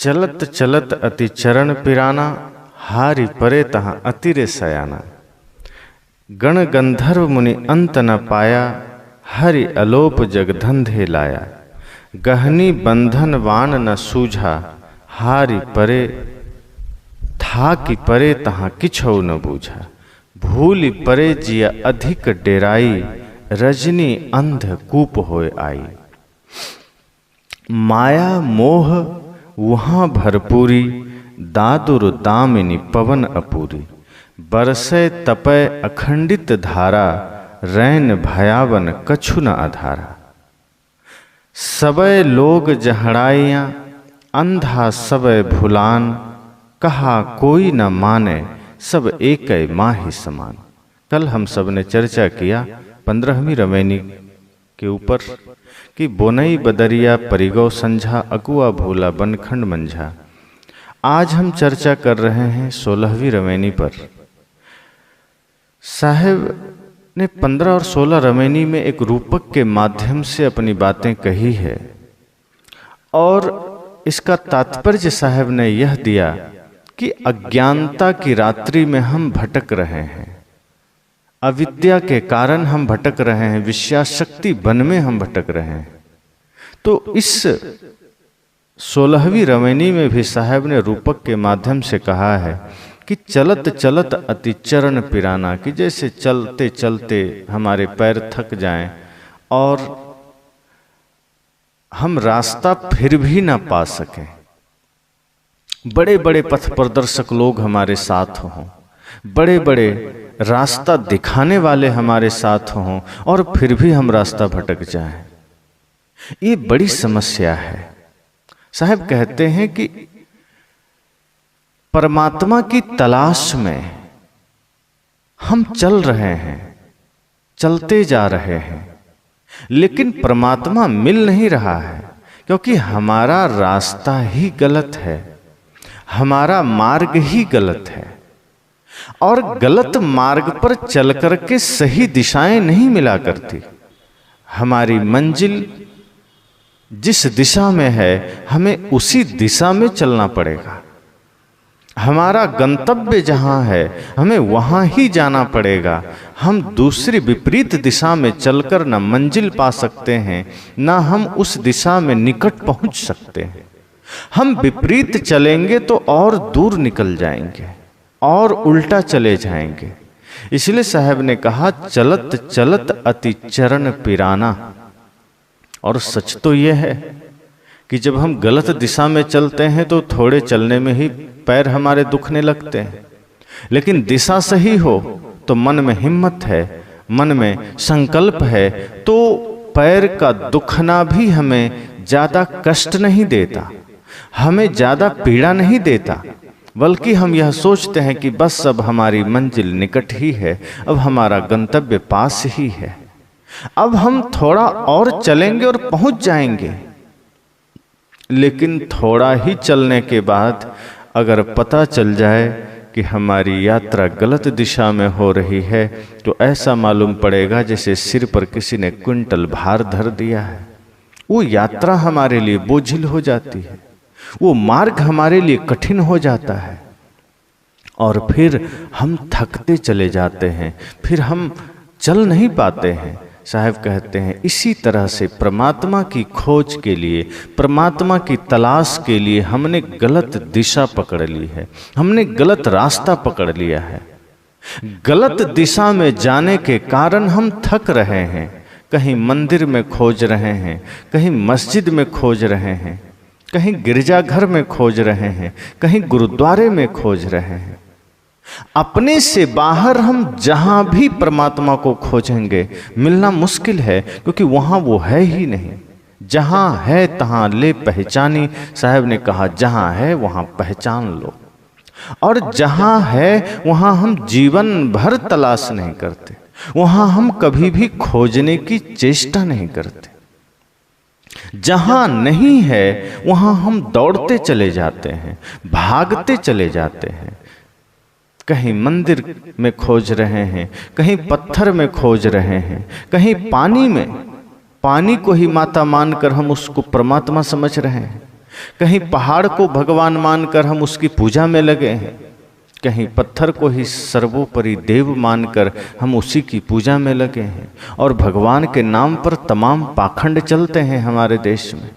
चलत चलत अति चरण पिराना, हारि परे तहाँ अतिरे सयाना। गण गंधर्व मुनि अंत न पाया, हरि अलोप जगधंधे लाया। गहनी बंधन वान न सूझा, हारि परे था कि परे तहाँ किछौ न बूझा। भूलि परे जिया अधिक डेराई, रजनी अंध कूप होय आई। माया मोह वहाँ भरपूरी, दादुर दामिनी पवन अपूरी। बरसै तपय अखंडित धारा, रैन भयावन कछु न आधारा। सबय लोग जहड़ाइयाँ, अंधा सबय भुलान। कहा कोई न माने, सब एकै माहि समान। कल हम सब ने चर्चा किया 15वीं रमैनी के ऊपर कि बोनई बदरिया परिगौ संझा, अकुआ भूला बनखंड मंझा। आज हम चर्चा कर रहे हैं 16वीं रमैनी पर। साहेब ने 15 और 16 रमैनी में एक रूपक के माध्यम से अपनी बातें कही है, और इसका तात्पर्य साहेब ने यह दिया कि अज्ञानता की रात्रि में हम भटक रहे हैं, अविद्या के कारण हम भटक रहे हैं, विषयाशक्ति वन में हम भटक रहे हैं। तो इस 16वीं रमैनी में भी साहब ने रूपक के माध्यम से कहा है कि चलत चलत अति चरण पिराना, कि जैसे चलते चलते हमारे पैर थक जाएं और हम रास्ता फिर भी ना पा सकें। बड़े बड़े पथ प्रदर्शक लोग हमारे साथ हों, बड़े बड़े रास्ता दिखाने वाले हमारे साथ हों, और फिर भी हम रास्ता भटक जाएं। ये बड़ी समस्या है। साहब कहते हैं कि परमात्मा की तलाश में हम चल रहे हैं, चलते जा रहे हैं, लेकिन परमात्मा मिल नहीं रहा है, क्योंकि हमारा रास्ता ही गलत है, हमारा मार्ग ही गलत है। और गलत मार्ग पर चल करके सही दिशाएं नहीं मिला करती। हमारी मंजिल जिस दिशा में है, हमें उसी दिशा में चलना पड़ेगा। हमारा गंतव्य जहां है, हमें वहां ही जाना पड़ेगा। हम दूसरी विपरीत दिशा में चलकर न मंजिल पा सकते हैं, न हम उस दिशा में निकट पहुंच सकते हैं। हम विपरीत चलेंगे तो और दूर निकल जाएंगे और उल्टा चले जाएंगे। इसलिए साहब ने कहा चलत चलत अति चरण पिराना। और सच तो यह है कि जब हम गलत दिशा में चलते हैं तो थोड़े चलने में ही पैर हमारे दुखने लगते हैं, लेकिन दिशा सही हो तो मन में हिम्मत है, मन में संकल्प है, तो पैर का दुखना भी हमें ज्यादा कष्ट नहीं देता, हमें ज्यादा पीड़ा नहीं देता, बल्कि हम यह सोचते हैं कि बस अब हमारी मंजिल निकट ही है, अब हमारा गंतव्य पास ही है, अब हम थोड़ा और चलेंगे और पहुंच जाएंगे। लेकिन थोड़ा ही चलने के बाद अगर पता चल जाए कि हमारी यात्रा गलत दिशा में हो रही है, तो ऐसा मालूम पड़ेगा जैसे सिर पर किसी ने क्विंटल भार धर दिया है। वो यात्रा हमारे लिए बोझिल हो जाती है, वो मार्ग हमारे लिए कठिन हो जाता है, और फिर हम थकते चले जाते हैं, फिर हम चल नहीं पाते हैं। साहब कहते हैं इसी तरह से परमात्मा की खोज के लिए, परमात्मा की तलाश के लिए हमने गलत दिशा पकड़ ली है, हमने गलत रास्ता पकड़ लिया है। गलत दिशा में जाने के कारण हम थक रहे हैं। कहीं मंदिर में खोज रहे हैं, कहीं मस्जिद में खोज रहे हैं, कहीं गिरजाघर में खोज रहे हैं, कहीं गुरुद्वारे में खोज रहे हैं। अपने से बाहर हम जहां भी परमात्मा को खोजेंगे मिलना मुश्किल है, क्योंकि वहां वो है ही नहीं। जहां है तहां ले पहचानी, साहब ने कहा जहां है वहां पहचान लो। और जहां है वहां हम जीवन भर तलाश नहीं करते, वहां हम कभी भी खोजने की चेष्टा नहीं करते। जहां नहीं है वहां हम दौड़ते चले जाते हैं, भागते चले जाते हैं। कहीं मंदिर में खोज रहे हैं, कहीं पत्थर में खोज रहे हैं, कहीं पानी में, पानी को ही माता मानकर हम उसको परमात्मा समझ रहे हैं, कहीं पहाड़ को भगवान मानकर हम उसकी पूजा में लगे हैं, कहीं पत्थर को ही सर्वोपरि देव मानकर हम उसी की पूजा में लगे हैं। और भगवान के नाम पर तमाम पाखंड चलते हैं हमारे देश में।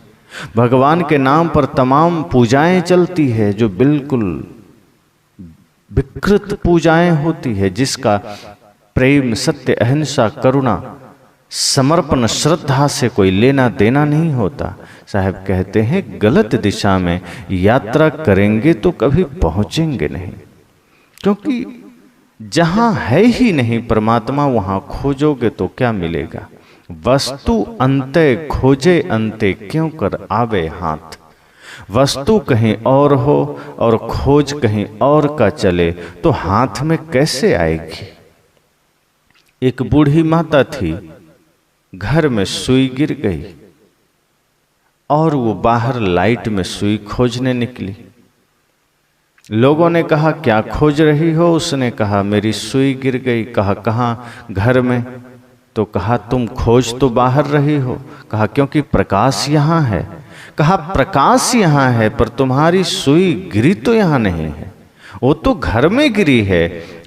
भगवान के नाम पर तमाम पूजाएं चलती है जो बिल्कुल विकृत पूजाएं होती है, जिसका प्रेम, सत्य, अहिंसा, करुणा, समर्पण, श्रद्धा से कोई लेना देना नहीं होता। साहब कहते हैं गलत दिशा में यात्रा करेंगे तो कभी पहुंचेंगे नहीं, क्योंकि जहां है ही नहीं परमात्मा, वहां खोजोगे तो क्या मिलेगा। वस्तु अंते खोजे अंते क्यों कर आवे हाथ। वस्तु कहीं और हो और खोज कहीं और का चले तो हाथ में कैसे आएगी। एक बूढ़ी माता थी, घर में सुई गिर गई और वो बाहर लाइट में सुई खोजने निकली। लोगों ने कहा क्या खोज रही हो। उसने कहा मेरी सुई गिर गई। कहा कहाँ। घर में। तो कहा तुम खोज तो बाहर रही हो। कहा क्योंकि प्रकाश यहाँ है। कहा प्रकाश यहाँ है पर तुम्हारी सुई गिरी तो यहाँ नहीं है, वो तो घर में गिरी है।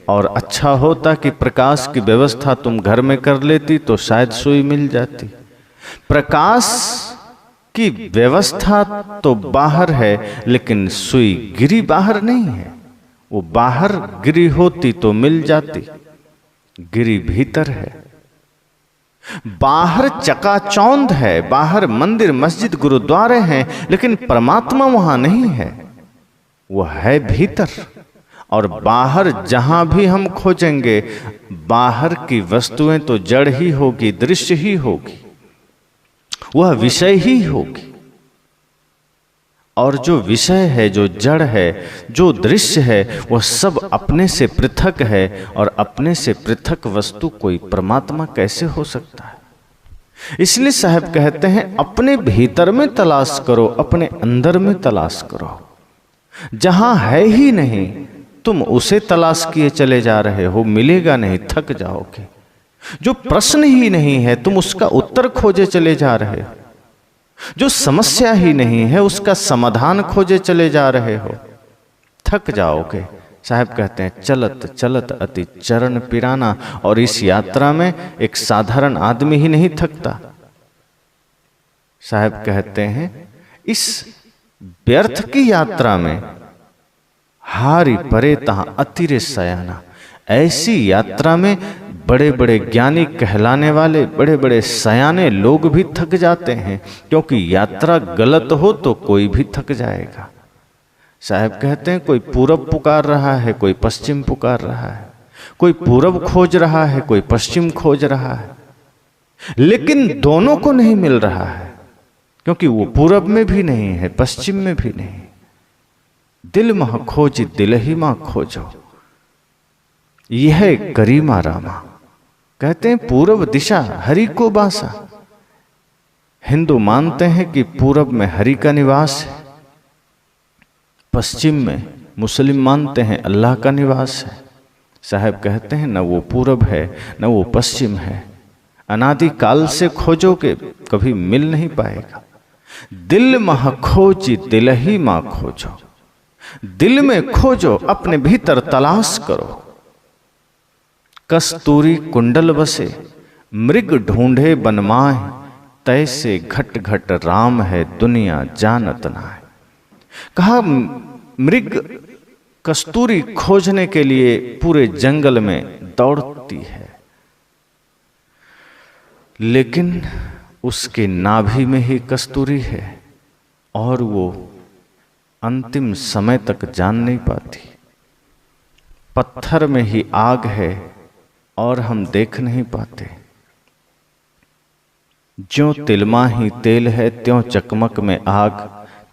और अच्छा होता कि प्रकाश की व्यवस्था तुम घर में कर लेती तो शायद सुई मिल जाती। प्रकाश की व्यवस्था तो बाहर है लेकिन सुई गिरी बाहर नहीं है। वो बाहर गिरी होती तो मिल जाती, गिरी भीतर है। बाहर चकाचौंध है, बाहर मंदिर, मस्जिद, गुरुद्वारे हैं, लेकिन परमात्मा वहां नहीं है, वो है भीतर। और बाहर जहां भी हम खोजेंगे, बाहर की वस्तुएं तो जड़ ही होगी, दृश्य ही होगी, वह विषय ही होगी। और जो विषय है, जो जड़ है, जो दृश्य है, वह सब अपने से पृथक है। और अपने से पृथक वस्तु कोई परमात्मा कैसे हो सकता है। इसलिए साहब कहते हैं अपने भीतर में तलाश करो, अपने अंदर में तलाश करो। जहां है ही नहीं तुम उसे तलाश किए चले जा रहे हो, मिलेगा नहीं, थक जाओगे। जो प्रश्न ही नहीं है तुम उसका उत्तर खोजे चले जा रहे हो। जो समस्या ही नहीं है उसका समाधान खोजे चले जा रहे हो, थक जाओगे। साहब कहते हैं चलत चलत अति चरण पिराना। और इस यात्रा में एक साधारण आदमी ही नहीं थकता। साहब कहते हैं इस व्यर्थ की यात्रा में हारी परे तहां अतिरे सयाना। ऐसी यात्रा में बड़े बड़े ज्ञानी कहलाने वाले बड़े बड़े सयाने लोग भी थक जाते हैं, क्योंकि यात्रा गलत हो तो कोई भी थक जाएगा। साहब कहते हैं कोई पूरब पुकार रहा है, कोई पश्चिम पुकार रहा है, कोई पूरब खोज रहा है, कोई पश्चिम खोज रहा है, लेकिन दोनों को नहीं मिल रहा है, क्योंकि वो पूरब में भी नहीं है, पश्चिम में भी नहीं। दिल मह खोज दिल ही मां खोजो, यह करीमा रामा। कहते हैं पूरब दिशा हरि को बासा। हिंदू मानते हैं कि पूरब में हरि का निवास है, पश्चिम में मुस्लिम मानते हैं अल्लाह का निवास है। साहब कहते हैं न वो पूरब है न वो पश्चिम है। अनादि काल से खोजोगे कभी मिल नहीं पाएगा। दिल मह खोजी दिल ही मां खोजो। दिल में खोजो, अपने भीतर तलाश करो। कस्तूरी कुंडल बसे मृग ढूंढे बनमाए, तैसे घट घट राम है दुनिया जानत नाय। कहा मृग कस्तूरी खोजने के लिए पूरे जंगल में दौड़ती है, लेकिन उसके नाभि में ही कस्तूरी है और वो अंतिम समय तक जान नहीं पाती। पत्थर में ही आग है और हम देख नहीं पाते। ज्यों तिलमा ही तेल है त्यों चकमक में आग,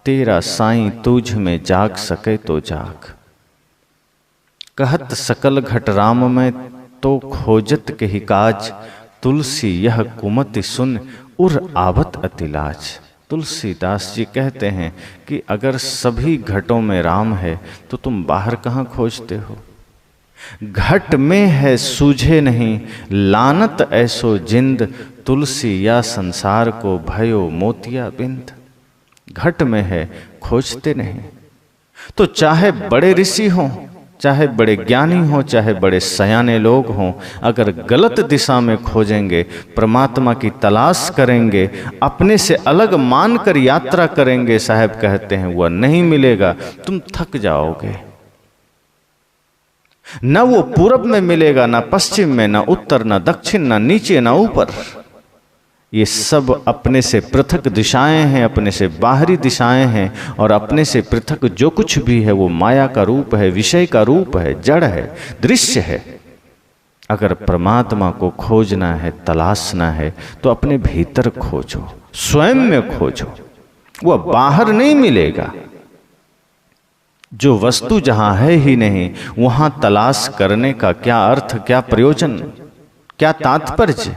तेरा साईं तुझ में जाग सके तो जाग। कहत सकल घट राम में तो खोजत के ही काज, तुलसी यह कुमति सुन उर आवत अतिलाज। तुलसीदास जी कहते हैं कि अगर सभी घटों में राम है तो तुम बाहर कहाँ खोजते हो। घट में है सूझे नहीं लानत ऐसो जिंद, तुलसी या संसार को भयो मोतिया बिंद। घट में है, खोजते नहीं। तो चाहे बड़े ऋषि हों, चाहे बड़े ज्ञानी हों, चाहे बड़े सयाने लोग हों, अगर गलत दिशा में खोजेंगे, परमात्मा की तलाश करेंगे, अपने से अलग मानकर यात्रा करेंगे, साहब कहते हैं वह नहीं मिलेगा। तुम थक जाओगे। न वो पूरब में मिलेगा, ना पश्चिम में, ना उत्तर, ना दक्षिण, ना नीचे, ना ऊपर। ये सब अपने से पृथक दिशाएं हैं, अपने से बाहरी दिशाएं हैं, और अपने से पृथक जो कुछ भी है वो माया का रूप है, विषय का रूप है, जड़ है, दृश्य है। अगर परमात्मा को खोजना है, तलाशना है, तो अपने भीतर खोजो, स्वयं में खोजो। वह बाहर नहीं मिलेगा। जो वस्तु जहां है ही नहीं, वहां तलाश करने का क्या अर्थ, क्या प्रयोजन, क्या तात्पर्य?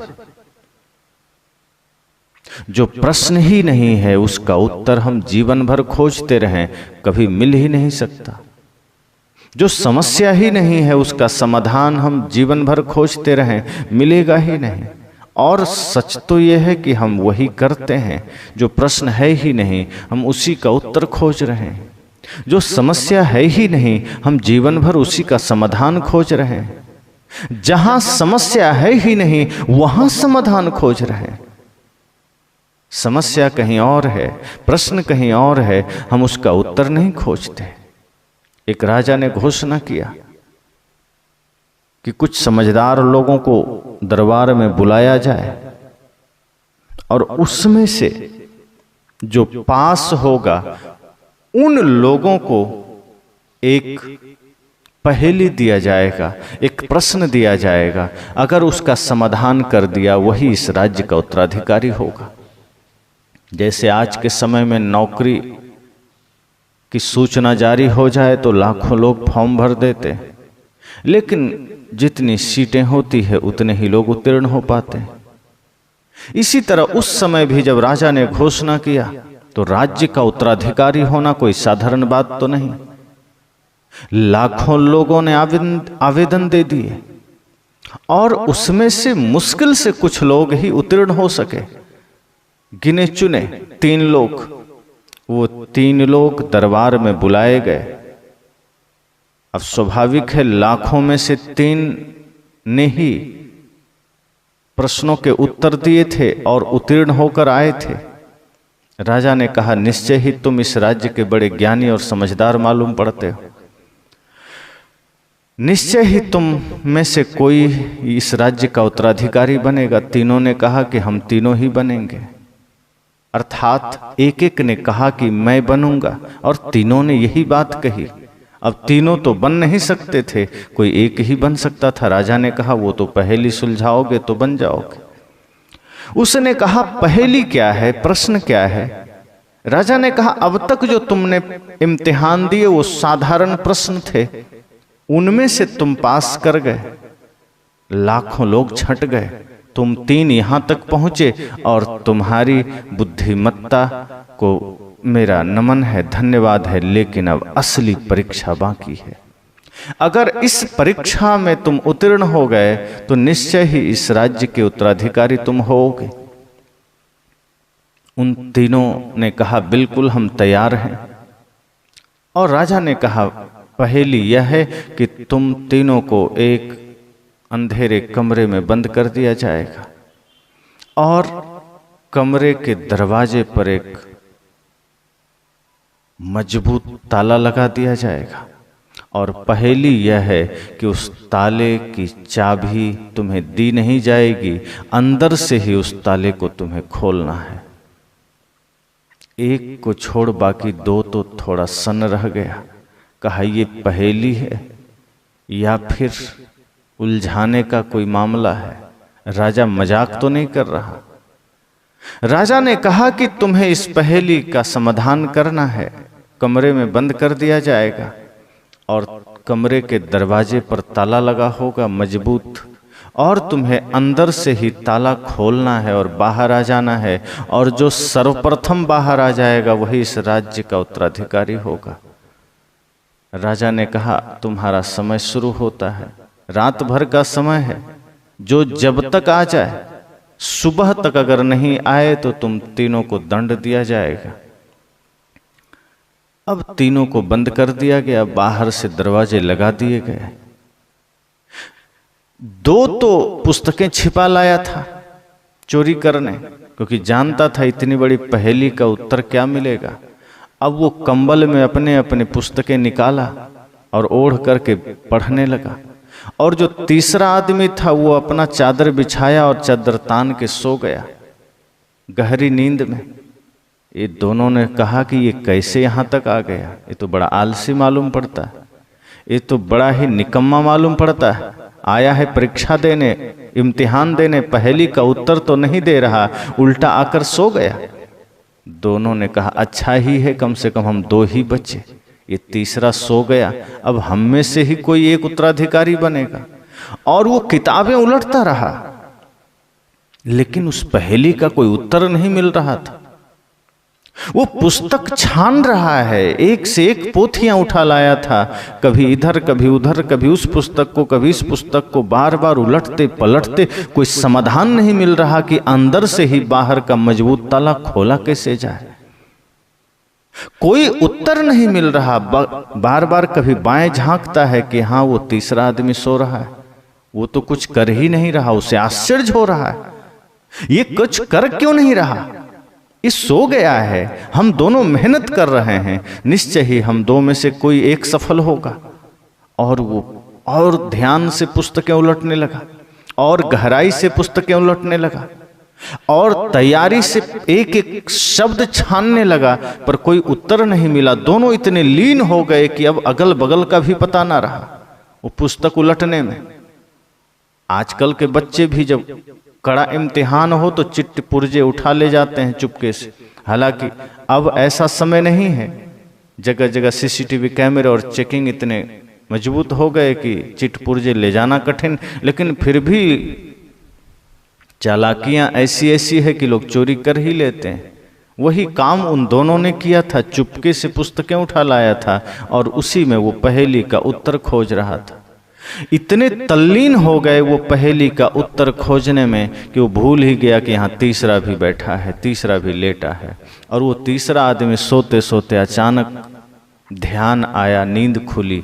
जो प्रश्न ही नहीं है उसका उत्तर हम जीवन भर खोजते रहें, कभी मिल ही नहीं सकता। जो समस्या ही नहीं है उसका समाधान हम जीवन भर खोजते रहें, मिलेगा ही नहीं। और सच तो यह है कि हम वही करते हैं। जो प्रश्न है ही नहीं, हम उसी का उत्तर खोज रहे हैं। जो समस्या है ही नहीं, हम जीवन भर उसी का समाधान खोज रहे हैं। जहां समस्या है ही नहीं, वहां समाधान खोज रहे हैं। समस्या कहीं और है, प्रश्न कहीं और है, हम उसका उत्तर नहीं खोजते। एक राजा ने घोषणा किया कि कुछ समझदार लोगों को दरबार में बुलाया जाए, और उसमें से जो पास होगा उन लोगों को एक पहेली दिया जाएगा, एक प्रश्न दिया जाएगा। अगर उसका समाधान कर दिया, वही इस राज्य का उत्तराधिकारी होगा। जैसे आज के समय में नौकरी की सूचना जारी हो जाए तो लाखों लोग फॉर्म भर देते हैं, लेकिन जितनी सीटें होती है उतने ही लोग उत्तीर्ण हो पाते हैं। इसी तरह उस समय भी जब राजा ने घोषणा किया, तो राज्य का उत्तराधिकारी होना कोई साधारण बात तो नहीं। लाखों लोगों ने आवेदन दे दिए, और उसमें से मुश्किल से कुछ लोग ही उत्तीर्ण हो सके। गिने चुने 3 लोग, वो 3 लोग दरबार में बुलाए गए। अब स्वाभाविक है, लाखों में से 3 ने ही प्रश्नों के उत्तर दिए थे और उत्तीर्ण होकर आए थे। राजा ने कहा, निश्चय ही तुम इस राज्य के बड़े ज्ञानी और समझदार मालूम पड़ते हो। निश्चय ही तुम में से कोई इस राज्य का उत्तराधिकारी बनेगा। तीनों ने कहा कि हम तीनों ही बनेंगे। अर्थात एक एक ने कहा कि मैं बनूंगा, और तीनों ने यही बात कही। अब तीनों तो बन नहीं सकते थे, कोई एक ही बन सकता था। राजा ने कहा, वो तो पहेली सुलझाओगे तो बन जाओगे। उसने कहा, पहेली क्या है, प्रश्न क्या है? राजा ने कहा, अब तक जो तुमने इम्तिहान दिए वो साधारण प्रश्न थे, उनमें से तुम पास कर गए। लाखों लोग छंट गए, तुम 3 यहां तक पहुंचे, और तुम्हारी बुद्धिमत्ता को मेरा नमन है, धन्यवाद है। लेकिन अब असली परीक्षा बाकी है। अगर इस परीक्षा में तुम उत्तीर्ण हो गए तो निश्चय ही इस राज्य के उत्तराधिकारी तुम होगे। उन तीनों ने कहा, बिल्कुल हम तैयार हैं। और राजा ने कहा, पहेली यह है कि तुम तीनों को एक अंधेरे कमरे में बंद कर दिया जाएगा, और कमरे के दरवाजे पर एक मजबूत ताला लगा दिया जाएगा। और पहेली यह है कि उस ताले की चाबी तुम्हें दी नहीं जाएगी, अंदर से ही उस ताले को तुम्हें खोलना है। एक को छोड़ बाकी 2 तो थोड़ा सन्न रह गया। कहा, ये पहेली है या फिर उलझाने का कोई मामला है? राजा मजाक तो नहीं कर रहा। राजा ने कहा कि तुम्हें इस पहेली का समाधान करना है। कमरे में बंद कर दिया जाएगा, और कमरे के दरवाजे पर ताला लगा होगा मजबूत, और तुम्हें अंदर से ही ताला खोलना है और बाहर आ जाना है। और जो सर्वप्रथम बाहर आ जाएगा वही इस राज्य का उत्तराधिकारी होगा। राजा ने कहा, तुम्हारा समय शुरू होता है, रात भर का समय है। जो जब तक आ जाए, सुबह तक अगर नहीं आए तो तुम तीनों को दंड दिया जाएगा। अब तीनों को बंद कर दिया गया, बाहर से दरवाजे लगा दिए गए। दो तो पुस्तकें छिपा लाया था चोरी करने, क्योंकि जानता था इतनी बड़ी पहेली का उत्तर क्या मिलेगा। अब वो कंबल में अपने अपने पुस्तकें निकाला और ओढ़ करके पढ़ने लगा। और जो तीसरा आदमी था वो अपना चादर बिछाया और चादर तान के सो गया गहरी नींद में। ये दोनों ने कहा कि ये कैसे यहाँ तक आ गया, ये तो बड़ा आलसी मालूम पड़ता है, ये तो बड़ा ही निकम्मा मालूम पड़ता है। आया है परीक्षा देने, इम्तिहान देने, पहेली का उत्तर तो नहीं दे रहा, उल्टा आकर सो गया। दोनों ने कहा अच्छा ही है, कम से कम हम दो ही बचे, ये तीसरा सो गया, अब हम में से ही कोई एक उत्तराधिकारी बनेगा। और वो किताबें उलटता रहा, लेकिन उस पहेली का कोई उत्तर नहीं मिल रहा था। वो पुस्तक छान रहा है, एक से एक पोथियां उठा लाया था, कभी इधर कभी उधर, कभी उस पुस्तक को कभी इस पुस्तक को, बार बार उलटते पलटते कोई समाधान नहीं मिल रहा कि अंदर से ही बाहर का मजबूत ताला खोला कैसे जाए। कोई उत्तर नहीं मिल रहा। बार बार कभी बाएं झांकता है कि हाँ वो तीसरा आदमी सो रहा है, वो तो कुछ कर ही नहीं रहा, उसे आश्चर्य हो रहा है, ये कुछ कर क्यों नहीं रहा, ये सो गया है, हम दोनों मेहनत कर रहे हैं, निश्चय ही हम दो में से कोई एक सफल होगा। और वो और ध्यान से पुस्तकें उलटने लगा और गहराई से पुस्तकें उलटने लगा और तैयारी से एक एक शब्द छानने लगा, पर कोई उत्तर नहीं मिला। दोनों इतने लीन हो गए कि अब अगल बगल का भी पता ना रहा वो पुस्तक उलटने में। आजकल के बच्चे भी जब कड़ा इम्तिहान हो तो चिट्ठ पुर्जे उठा ले जाते हैं चुपके से। हालांकि अब ऐसा समय नहीं है, जगह जगह सीसीटीवी कैमरे और चेकिंग इतने मजबूत हो गए कि चिट्ठ पुर्जे ले जाना कठिन, लेकिन फिर भी चालाकियां ऐसी ऐसी है कि लोग चोरी कर ही लेते हैं। वही काम उन दोनों ने किया था, चुपके से पुस्तकें उठा लाया था और उसी में वो पहेली का उत्तर खोज रहा था। इतने तल्लीन हो गए वो पहेली का उत्तर खोजने में कि वो भूल ही गया कि यहाँ तीसरा भी बैठा है, तीसरा भी लेटा है। और वो तीसरा आदमी सोते सोते अचानक ध्यान आया, नींद खुली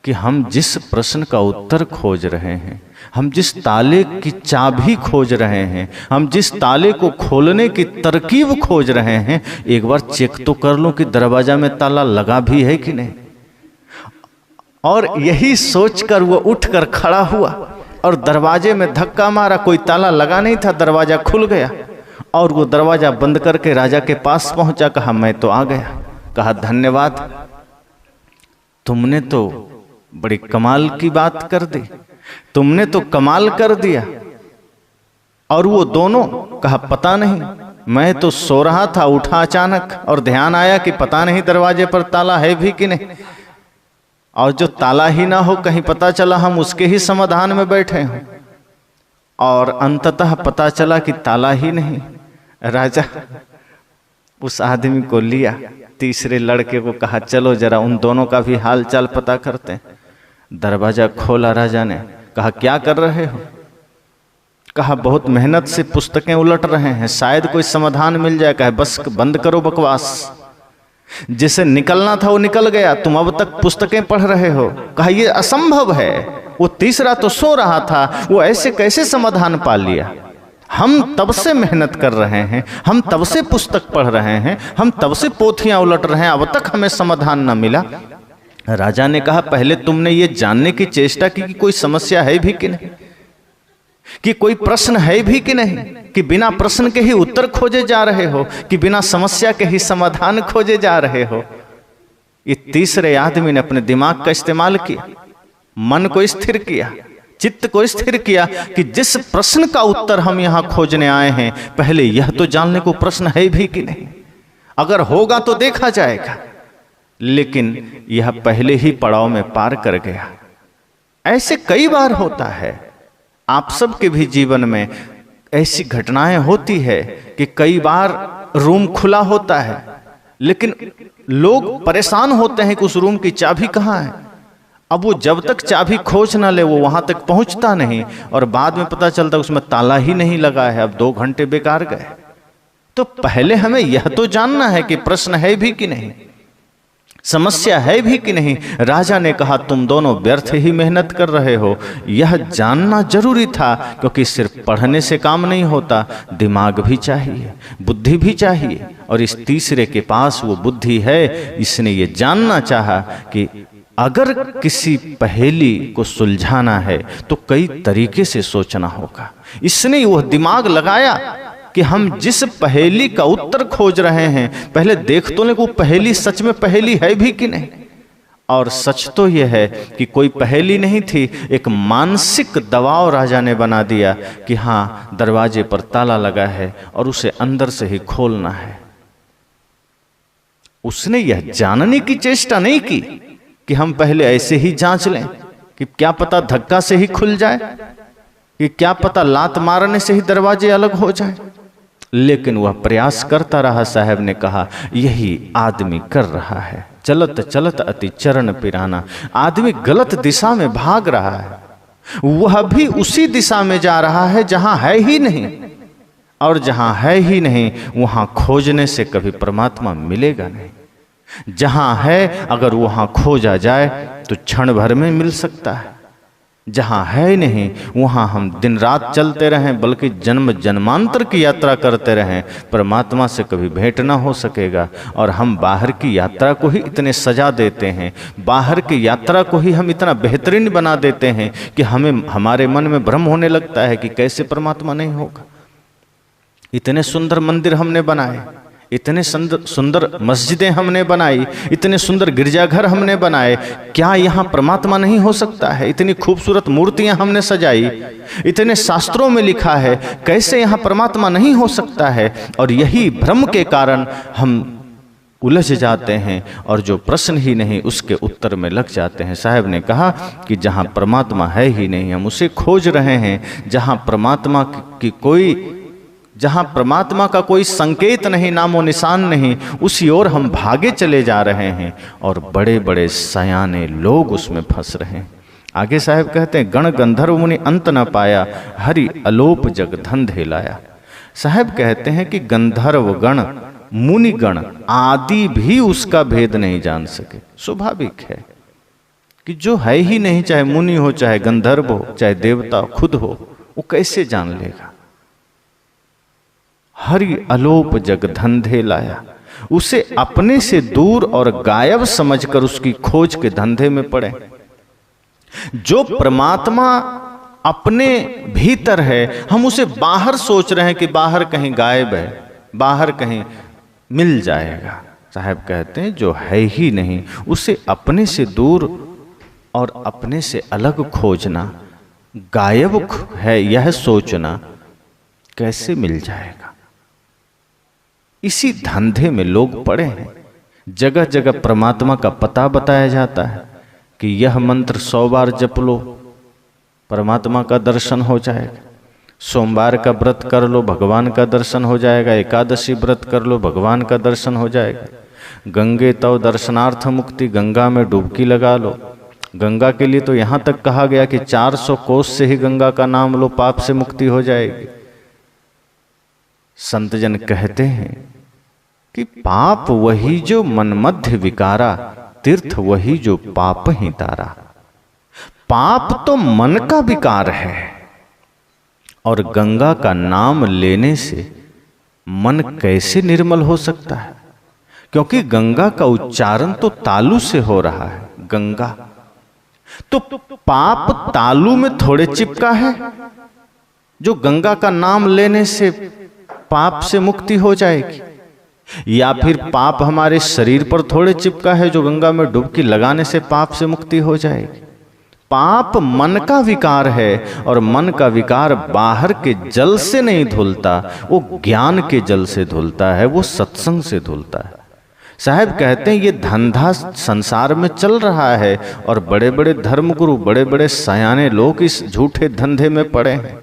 कि हम जिस प्रश्न का उत्तर खोज रहे हैं, हम जिस ताले की चाबी खोज रहे हैं, हम जिस ताले को खोलने की तरकीब खोज रहे हैं, एक बार चेक तो कर लो कि दरवाजा में ताला लगा भी है कि नहीं। और यही सोचकर वो उठकर खड़ा हुआ और दरवाजे में धक्का मारा, कोई ताला लगा नहीं था, दरवाजा खुल गया और वो दरवाजा बंद करके राजा के पास पहुंचा। कहा मैं तो आ गया। कहा धन्यवाद, तुमने तो बड़ी कमाल की बात कर दी, तुमने तो कमाल कर दिया। और वो दोनों कहा पता नहीं, मैं तो सो रहा था, उठा अचानक और ध्यान आया कि पता नहीं दरवाजे पर ताला है भी कि नहीं, और जो ताला ही ना हो कहीं पता चला हम उसके ही समाधान में बैठे हों। और अंततः पता चला कि ताला ही नहीं। राजा उस आदमी को लिया, तीसरे लड़के को कहा चलो जरा उन दोनों का भी हाल चाल पता करते हैं। दरवाजा खोला राजा ने। कहा क्या कर रहे हो? कहा बहुत मेहनत से पुस्तकें उलट रहे हैं, शायद कोई समाधान मिल जाए। कहा बस बंद करो बकवास, जिसे निकलना था वो निकल गया, तुम अब तक पुस्तकें पढ़ रहे हो। कहा ये असंभव है, वो तीसरा तो सो रहा था, वो ऐसे कैसे समाधान पा लिया। हम तब से मेहनत कर रहे हैं, हम तब से पुस्तक पढ़ रहे हैं, हम तब से पोथियां उलट रहे हैं, अब तक हमें समाधान न मिला। राजा ने कहा पहले तुमने ये जानने की चेष्टा की कि कोई समस्या है भी कि नहीं, कि कोई प्रश्न है भी कि नहीं, कि बिना प्रश्न के ही उत्तर खोजे जा रहे हो, कि बिना समस्या के ही समाधान खोजे जा रहे हो। ये तीसरे आदमी ने अपने दिमाग का इस्तेमाल किया, मन को स्थिर किया, चित्त को स्थिर किया कि जिस प्रश्न का उत्तर हम यहां खोजने आए हैं, पहले यह तो जानने को प्रश्न है भी कि नहीं, अगर होगा तो देखा जाएगा। लेकिन यह पहले ही पड़ाव में पार कर गया। ऐसे कई बार होता है, आप सबके भी जीवन में ऐसी घटनाएं होती है कि कई बार रूम खुला होता है, लेकिन लोग परेशान होते हैं कि उस रूम की चाबी कहाँ है। अब वो जब तक चाबी खोज ना ले वो वहां तक पहुंचता नहीं, और बाद में पता चलता उसमें ताला ही नहीं लगा है, अब 2 घंटे बेकार गए। तो पहले हमें यह तो जानना है कि प्रश्न है भी कि नहीं। समस्या है भी कि नहीं? राजा ने कहा तुम दोनों व्यर्थ ही मेहनत कर रहे हो। यह जानना जरूरी था, क्योंकि सिर्फ पढ़ने से काम नहीं होता, दिमाग भी चाहिए, बुद्धि भी चाहिए। और इस तीसरे के पास वो बुद्धि है। इसने ये जानना चाहा कि अगर किसी पहेली को सुलझाना है तो कई तरीके से सोचना होगा। इसने वह दिमाग लगाया कि हम जिस पहेली का उत्तर खोज रहे हैं, पहले देख तो ले वो पहेली सच में पहेली है भी कि नहीं। और सच तो यह है कि कोई पहेली नहीं थी, एक मानसिक दबाव राजा ने बना दिया कि हाँ, दरवाजे पर ताला लगा है और उसे अंदर से ही खोलना है। उसने यह जानने की चेष्टा नहीं की कि हम पहले ऐसे ही जांच लें कि क्या पता धक्का से ही खुल जाए, कि क्या पता लात मारने से ही दरवाजे अलग हो जाए। लेकिन वह प्रयास करता रहा। साहब ने कहा यही आदमी कर रहा है, चलत चलत अति चरण पिराना। आदमी गलत दिशा में भाग रहा है, वह भी उसी दिशा में जा रहा है जहां है ही नहीं। और जहां है ही नहीं वहां खोजने से कभी परमात्मा मिलेगा नहीं। जहां है अगर वहां खोजा जाए तो क्षण भर में मिल सकता है। जहां है नहीं वहां हम दिन रात चलते रहें, बल्कि जन्म जन्मांतर की यात्रा करते रहें, परमात्मा से कभी भेंट ना हो सकेगा। और हम बाहर की यात्रा को ही इतने सजा देते हैं, बाहर की यात्रा को ही हम इतना बेहतरीन बना देते हैं कि हमें हमारे मन में भ्रम होने लगता है कि कैसे परमात्मा नहीं होगा। इतने सुंदर मंदिर हमने बनाए, इतने सुंदर मस्जिदें हमने बनाई, इतने सुंदर गिरजाघर हमने बनाए, क्या यहाँ परमात्मा नहीं हो सकता है? इतनी खूबसूरत मूर्तियां हमने सजाई, इतने शास्त्रों में लिखा है, कैसे यहाँ परमात्मा नहीं हो सकता है? और यही भ्रम के कारण हम उलझ जाते हैं और जो प्रश्न ही नहीं उसके उत्तर में लग जाते हैं। साहब ने कहा कि जहाँ परमात्मा है ही नहीं हम उसे खोज रहे हैं, जहां परमात्मा का कोई संकेत नहीं, नामो निशान नहीं, उसी ओर हम भागे चले जा रहे हैं और बड़े बड़े सयाने लोग उसमें फंस रहे हैं। आगे साहब कहते हैं गण गंधर्व मुनि अंत न पाया, हरि अलोप जग धन धेलाया। साहब कहते हैं कि गंधर्व गण मुनि गण आदि भी उसका भेद नहीं जान सके। स्वाभाविक है कि जो है ही नहीं, चाहे मुनि हो, चाहे गंधर्व हो, चाहे देवता खुद हो, वो कैसे जान लेगा? हरि अलोप जग धंधे लाया, उसे अपने से दूर और गायब समझकर उसकी खोज के धंधे में पड़े। जो परमात्मा अपने भीतर है, हम उसे बाहर सोच रहे हैं कि बाहर कहीं गायब है, बाहर कहीं मिल जाएगा। साहब कहते हैं जो है ही नहीं उसे अपने से दूर और अपने से अलग खोजना, गायब है यह सोचना, कैसे मिल जाएगा? इसी धंधे में लोग पड़े हैं। जगह जगह परमात्मा का पता बताया जाता है कि यह मंत्र 100 बार जप लो, परमात्मा का दर्शन हो जाएगा। सोमवार का व्रत कर लो, भगवान का दर्शन हो जाएगा। एकादशी व्रत कर लो, भगवान का दर्शन हो जाएगा। गंगे तव दर्शनार्थ मुक्ति, गंगा में डुबकी लगा लो। गंगा के लिए तो यहाँ तक कहा गया कि 400 कोस से ही गंगा का नाम लो, पाप से मुक्ति हो जाएगी। संत जन कहते हैं कि पाप वही जो मन मध्य विकारा, तीर्थ वही जो पाप ही तारा। पाप तो मन का विकार है और गंगा का नाम लेने से मन कैसे निर्मल हो सकता है? क्योंकि गंगा का उच्चारण तो तालु से हो रहा है। गंगा तो पाप तालु में थोड़े चिपका है जो गंगा का नाम लेने से पाप से मुक्ति हो जाएगी, या फिर पाप हमारे शरीर पर थोड़े चिपका है जो गंगा में डुबकी लगाने से पाप से मुक्ति हो जाएगी। पाप मन का विकार है और मन का विकार बाहर के जल से नहीं धुलता, वो ज्ञान के जल से धुलता है, वो सत्संग से धुलता है। साहब कहते हैं ये धंधा संसार में चल रहा है और बड़े बड़े धर्मगुरु, बड़े बड़े सयाने लोग इस झूठे धंधे में पड़े हैं,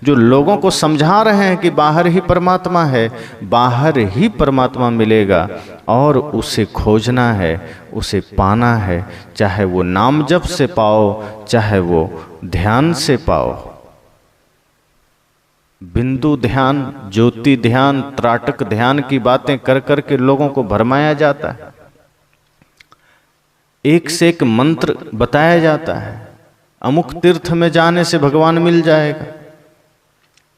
जो लोगों को समझा रहे हैं कि बाहर ही परमात्मा है, बाहर ही परमात्मा मिलेगा और उसे खोजना है, उसे पाना है। चाहे वो नाम जप से पाओ, चाहे वो ध्यान से पाओ। बिंदु ध्यान, ज्योति ध्यान, त्राटक ध्यान की बातें कर कर के लोगों को भरमाया जाता है। एक से एक मंत्र बताया जाता है। अमुक तीर्थ में जाने से भगवान मिल जाएगा,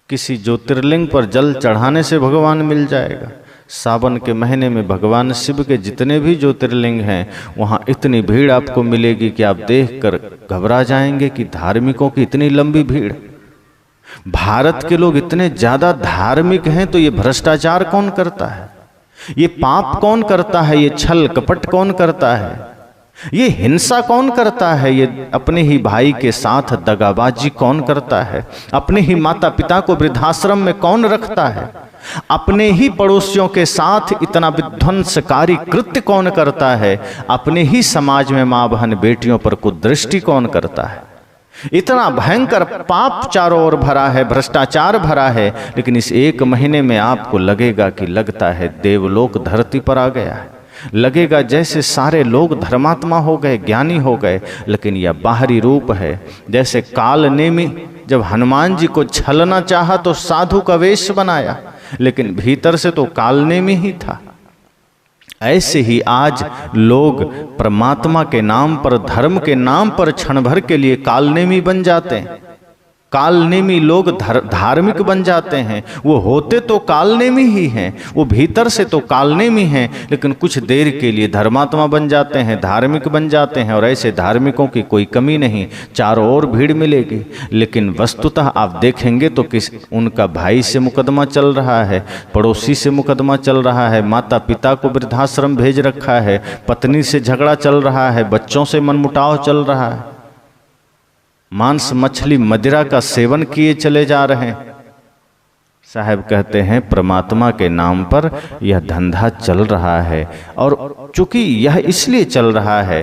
किसी ज्योतिर्लिंग पर जल चढ़ाने से भगवान मिल जाएगा। सावन के महीने में भगवान शिव के जितने भी ज्योतिर्लिंग हैं वहाँ इतनी भीड़ आपको मिलेगी कि आप देखकर घबरा जाएंगे कि धार्मिकों की इतनी लंबी भीड़। भारत के लोग इतने ज्यादा धार्मिक हैं तो ये भ्रष्टाचार कौन करता है, ये पाप कौन करता है, ये छल कपट कौन करता है, ये हिंसा कौन करता है, ये अपने ही भाई के साथ दगाबाजी कौन करता है, अपने ही माता पिता को वृद्धाश्रम में कौन रखता है, अपने ही पड़ोसियों के साथ इतना विध्वंसकारी कृत्य कौन करता है, अपने ही समाज में मां बहन बेटियों पर कुदृष्टि कौन करता है। इतना भयंकर पाप चारों ओर भरा है, भ्रष्टाचार भरा है, लेकिन इस एक महीने में आपको लगेगा कि लगता है देवलोक धरती पर आ गया है, लगेगा जैसे सारे लोग धर्मात्मा हो गए, ज्ञानी हो गए। लेकिन यह बाहरी रूप है। जैसे काल नेमी जब हनुमान जी को छलना चाहा तो साधु का वेश बनाया, लेकिन भीतर से तो काल नेमी ही था। ऐसे ही आज लोग परमात्मा के नाम पर, धर्म के नाम पर क्षण भर के लिए कालनेमी बन जाते हैं। कालनेमी लोग धार्मिक बन जाते हैं। वो होते तो कालनेमी ही हैं, वो भीतर से तो कालनेमी हैं, लेकिन कुछ देर के लिए धर्मात्मा बन जाते हैं, धार्मिक बन जाते हैं। और ऐसे धार्मिकों की कोई कमी नहीं, चारों ओर भीड़ मिलेगी। लेकिन वस्तुतः आप देखेंगे तो किस उनका भाई से मुकदमा चल रहा है, पड़ोसी से मुकदमा चल रहा है, माता पिता को वृद्धाश्रम भेज रखा है, पत्नी से झगड़ा चल रहा है, बच्चों से मनमुटाव चल रहा है, मांस मछली मदिरा का सेवन किए चले जा रहे हैं। साहब कहते हैं परमात्मा के नाम पर यह धंधा चल रहा है। और चूंकि यह इसलिए चल रहा है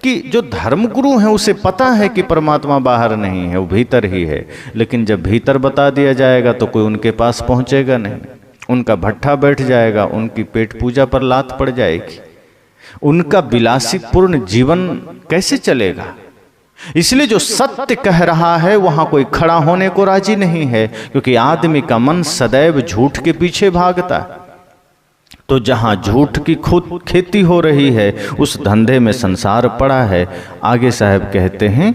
कि जो धर्मगुरु हैं उसे पता है कि परमात्मा बाहर नहीं है, वो भीतर ही है। लेकिन जब भीतर बता दिया जाएगा तो कोई उनके पास पहुंचेगा नहीं, उनका भट्ठा बैठ जाएगा, उनकी पेट पूजा पर लात पड़ जाएगी, उनका विलासीपूर्ण जीवन कैसे चलेगा। इसलिए जो सत्य कह रहा है वहां कोई खड़ा होने को राजी नहीं है, क्योंकि आदमी का मन सदैव झूठ के पीछे भागता है। तो जहां झूठ की खुद खेती हो रही है उस धंधे में संसार पड़ा है। आगे साहब कहते हैं,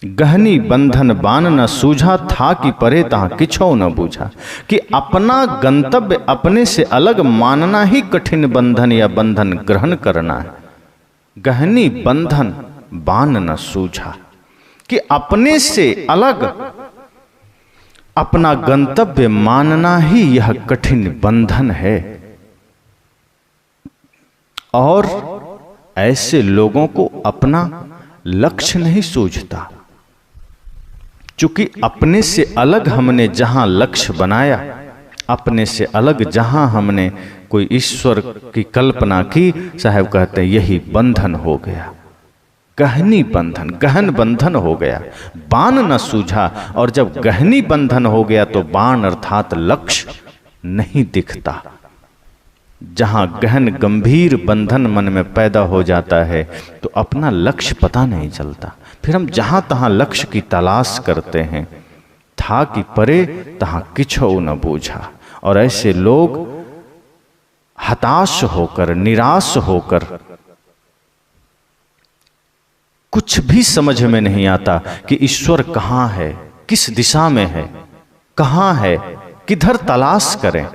गहनी बंधन बान न सूझा था कि परे तहां किछो न बूझा, कि अपना गंतव्य अपने से अलग मानना ही कठिन बंधन या बंधन ग्रहण करना है। गहनी बंधन बान न सूझा, कि अपने से अलग अपना गंतव्य मानना ही यह कठिन बंधन है। और ऐसे लोगों को अपना लक्ष्य नहीं सूझता। चूंकि अपने से अलग हमने जहां लक्ष्य बनाया, अपने से अलग जहां हमने कोई ईश्वर की कल्पना की, साहब कहते हैं यही बंधन हो गया। गहनी बंधन, गहन बंधन हो गया, बाण न सूझा। और जब गहनी बंधन हो गया तो बाण अर्थात लक्ष्य नहीं दिखता। जहां गहन गंभीर बंधन मन में पैदा हो जाता है तो अपना लक्ष्य पता नहीं चलता। फिर हम जहां तहां लक्ष्य की तलाश करते हैं। था कि परे तहां किछो न बूझा। और ऐसे लोग हताश होकर, निराश होकर, कुछ भी समझ में नहीं आता कि ईश्वर कहाँ है, किस दिशा में है, कहाँ है, किधर तलाश करें।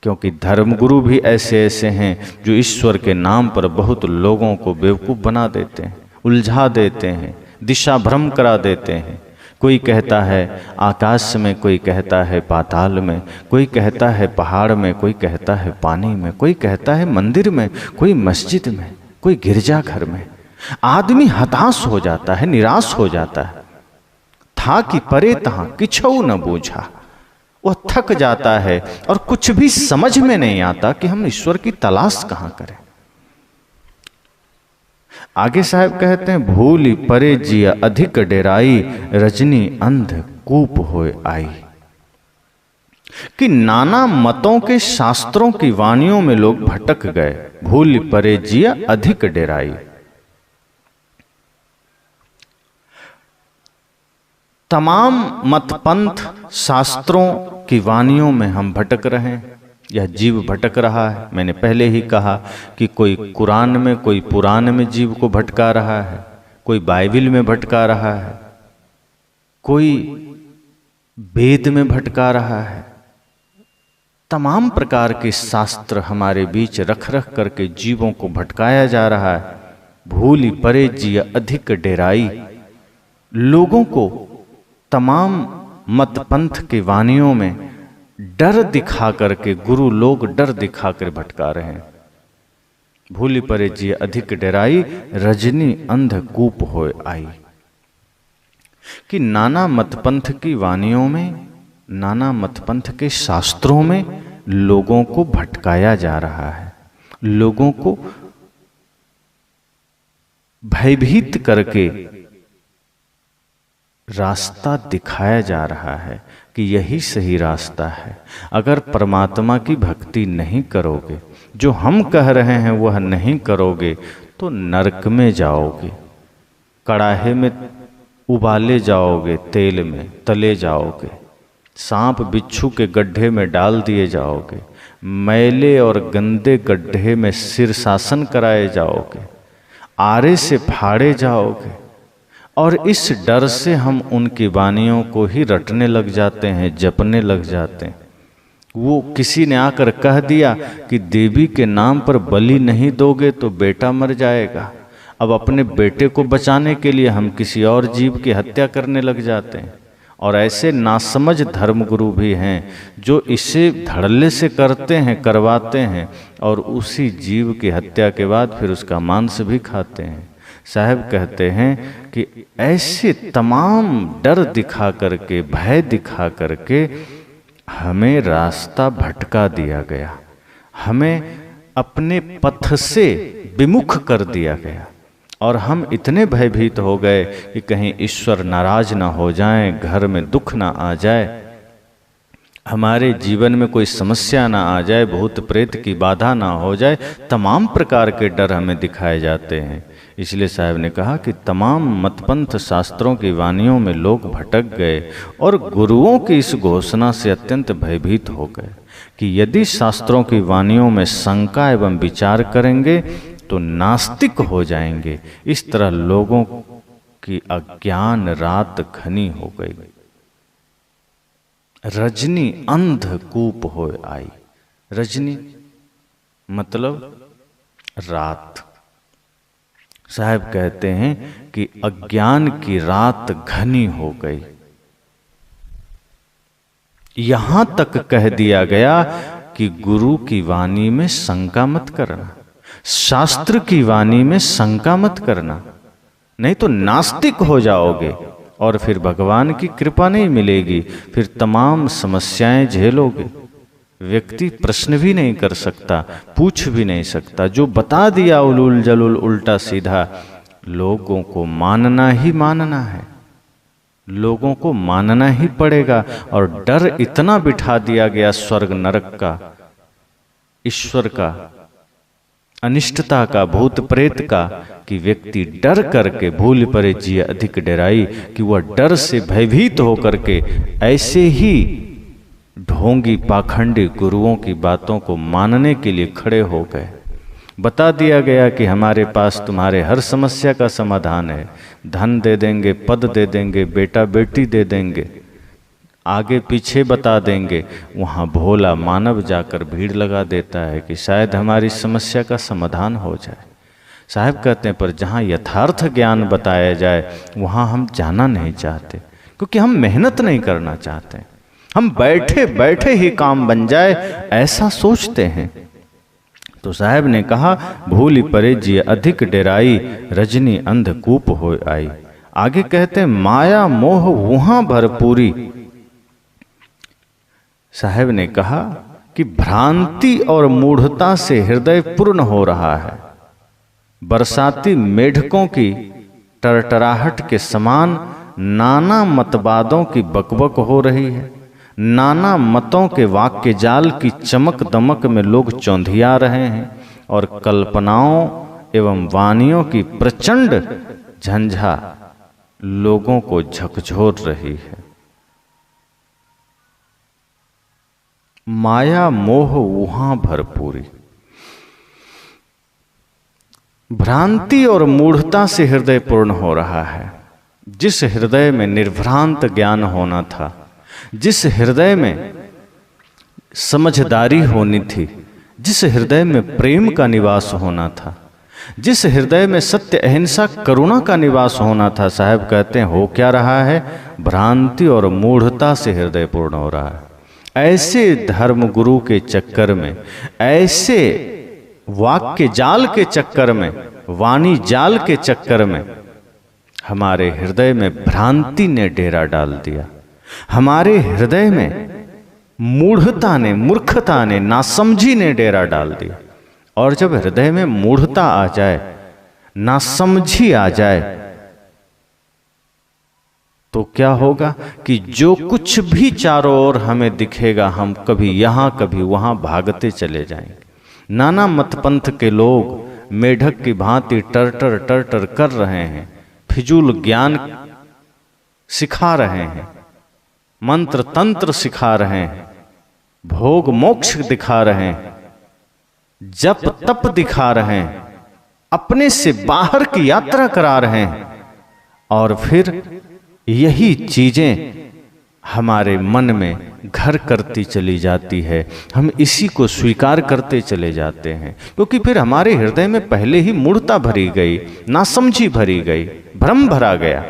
क्योंकि धर्मगुरु भी ऐसे ऐसे हैं जो ईश्वर के नाम पर बहुत लोगों को बेवकूफ बना देते हैं, उलझा देते हैं, दिशा भ्रम करा देते हैं। कोई कहता है आकाश में, कोई कहता है पाताल में, कोई कहता है पहाड़ में, कोई कहता है पानी में, कोई कहता है मंदिर में, कोई मस्जिद में, कोई गिरजाघर में। आदमी हताश हो जाता है, निराश हो जाता है। था कि परे तहां किछो न बूझा, वह थक जाता है और कुछ भी समझ में नहीं आता कि हम ईश्वर की तलाश कहां करें। आगे साहब कहते हैं, भूली परे जिया अधिक डेराई, रजनी अंध कूप होए आई। कि नाना मतों के शास्त्रों की वाणियों में लोग भटक गए। भूली परे जिया अधिक डेराई, तमाम मतपंथ शास्त्रों की वाणियों में हम भटक रहे हैं। यह जीव भटक रहा है। मैंने पहले ही कहा कि कोई कुरान में, कोई पुराण में जीव को भटका रहा है, कोई बाइबिल में भटका रहा है, कोई वेद में भटका रहा है। तमाम प्रकार के शास्त्र हमारे बीच रख रख करके जीवों को भटकाया जा रहा है। भूलि परे जिय अधिक डेराई, लोगों को तमाम मत पंथ के वानियों में डर दिखा करके, गुरु लोग डर दिखा कर भटका रहे हैं। भूलि परे जिय अधिक डेराई, रजनी अंधकूप होए आई। कि नाना मतपंथ की वानियों में, नाना मतपंथ के शास्त्रों में लोगों को भटकाया जा रहा है, लोगों को भयभीत करके रास्ता दिखाया जा रहा है कि यही सही रास्ता है। अगर परमात्मा की भक्ति नहीं करोगे, जो हम कह रहे हैं वह नहीं करोगे, तो नरक में जाओगे, कड़ाहे में उबाले जाओगे, तेल में तले जाओगे, सांप बिच्छू के गड्ढे में डाल दिए जाओगे, मैले और गंदे गड्ढे में शीर्षासन कराए जाओगे, आरे से फाड़े जाओगे। और इस डर से हम उनकी वानियों को ही रटने लग जाते हैं, जपने लग जाते हैं। वो किसी ने आकर कह दिया कि देवी के नाम पर बलि नहीं दोगे तो बेटा मर जाएगा। अब अपने बेटे को बचाने के लिए हम किसी और जीव की हत्या करने लग जाते हैं। और ऐसे नासमझ धर्मगुरु भी हैं जो इसे धड़ल्ले से करते हैं, करवाते हैं, और उसी जीव की हत्या के बाद फिर उसका मांस भी खाते हैं। साहब कहते हैं कि ऐसे तमाम डर दिखा करके, भय दिखा करके हमें रास्ता भटका दिया गया, हमें अपने पथ से विमुख कर दिया गया। और हम इतने भयभीत हो गए कि कहीं ईश्वर नाराज ना हो जाए, घर में दुख ना आ जाए, हमारे जीवन में कोई समस्या ना आ जाए, भूत प्रेत की बाधा ना हो जाए। तमाम प्रकार के डर हमें दिखाए जाते हैं। इसलिए साहब ने कहा कि तमाम मतपंथ शास्त्रों की वानियों में लोग भटक गए और गुरुओं की इस घोषणा से अत्यंत भयभीत हो गए कि यदि शास्त्रों की वानियों में शंका एवं विचार करेंगे तो नास्तिक हो जाएंगे। इस तरह लोगों की अज्ञान रात घनी हो गई, रजनी अंधकूप हो आई। रजनी मतलब रात। साहब कहते हैं कि अज्ञान की रात घनी हो गई। यहां तक कह दिया गया कि गुरु की वाणी में शंका मत करना, शास्त्र की वाणी में शंका मत करना, नहीं तो नास्तिक हो जाओगे और फिर भगवान की कृपा नहीं मिलेगी, फिर तमाम समस्याएं झेलोगे। व्यक्ति प्रश्न भी नहीं कर सकता, पूछ भी नहीं सकता। जो बता दिया उलूल जलूल उल्टा सीधा, लोगों को मानना ही मानना है, लोगों को मानना ही पड़ेगा। और डर इतना बिठा दिया गया स्वर्ग नरक का, ईश्वर का, अनिष्टता का, भूत प्रेत का, कि व्यक्ति डर करके भूल परे जिय अधिक डेराई, कि वह डर से भयभीत होकर के ऐसे ही ढोंगी पाखंडी गुरुओं की बातों को मानने के लिए खड़े हो गए। बता दिया गया कि हमारे पास तुम्हारे हर समस्या का समाधान है, धन दे देंगे, पद दे देंगे, बेटा बेटी दे देंगे, आगे पीछे बता देंगे। वहाँ भोला मानव जाकर भीड़ लगा देता है कि शायद हमारी समस्या का समाधान हो जाए। साहब कहते हैं पर जहाँ यथार्थ ज्ञान बताया जाए वहाँ हम जाना नहीं चाहते, क्योंकि हम मेहनत नहीं करना चाहते। हम बैठे बैठे ही काम बन जाए ऐसा सोचते हैं। तो साहब ने कहा भूलि परे जिय अधिक डेराई, रजनी अंधकूप हो आई। आगे कहते हैं माया मोह वहां भरपूरी। साहब ने कहा कि भ्रांति और मूढ़ता से हृदय पूर्ण हो रहा है। बरसाती मेढकों की टरटराहट के समान नाना मतवादों की बकबक हो रही है। नाना मतों के वाक्य जाल की चमक दमक में लोग चौंधिया रहे हैं और कल्पनाओं एवं वानियों की प्रचंड झंझा लोगों को झकझोर रही है। माया मोह वहां भरपूरी। भ्रांति और मूढ़ता से हृदय पूर्ण हो रहा है। जिस हृदय में निर्भ्रांत ज्ञान होना था, जिस हृदय में समझदारी होनी थी, जिस हृदय में प्रेम का निवास होना था, जिस हृदय में सत्य अहिंसा करुणा का निवास होना था, साहब कहते हैं हो क्या रहा है? भ्रांति और मूढ़ता से हृदय पूर्ण हो रहा है। ऐसे धर्म गुरु के चक्कर में, ऐसे वाक्य जाल के चक्कर में, वाणी जाल के चक्कर में हमारे हृदय में भ्रांति ने डेरा डाल दिया। हमारे हृदय में मूढ़ता ने, मूर्खता ने, नासमझी ने डेरा डाल दिया। और जब हृदय में मूढ़ता आ जाए, नासमझी आ जाए, तो क्या होगा कि जो कुछ भी चारों ओर हमें दिखेगा, हम कभी यहां कभी वहां भागते चले जाएंगे। नाना मतपंथ के लोग मेढक की भांति टरटर टरटर कर रहे हैं, फिजूल ज्ञान सिखा रहे हैं, मंत्र तंत्र सिखा रहे हैं, भोग मोक्ष दिखा रहे हैं, जप तप दिखा रहे हैं, अपने से बाहर की यात्रा करा रहे हैं। और फिर यही चीजें हमारे मन में घर करती चली जाती है, हम इसी को स्वीकार करते चले जाते हैं, क्योंकि फिर हमारे हृदय में पहले ही मूढ़ता भरी गई, नासमझी भरी गई, भ्रम भरा गया।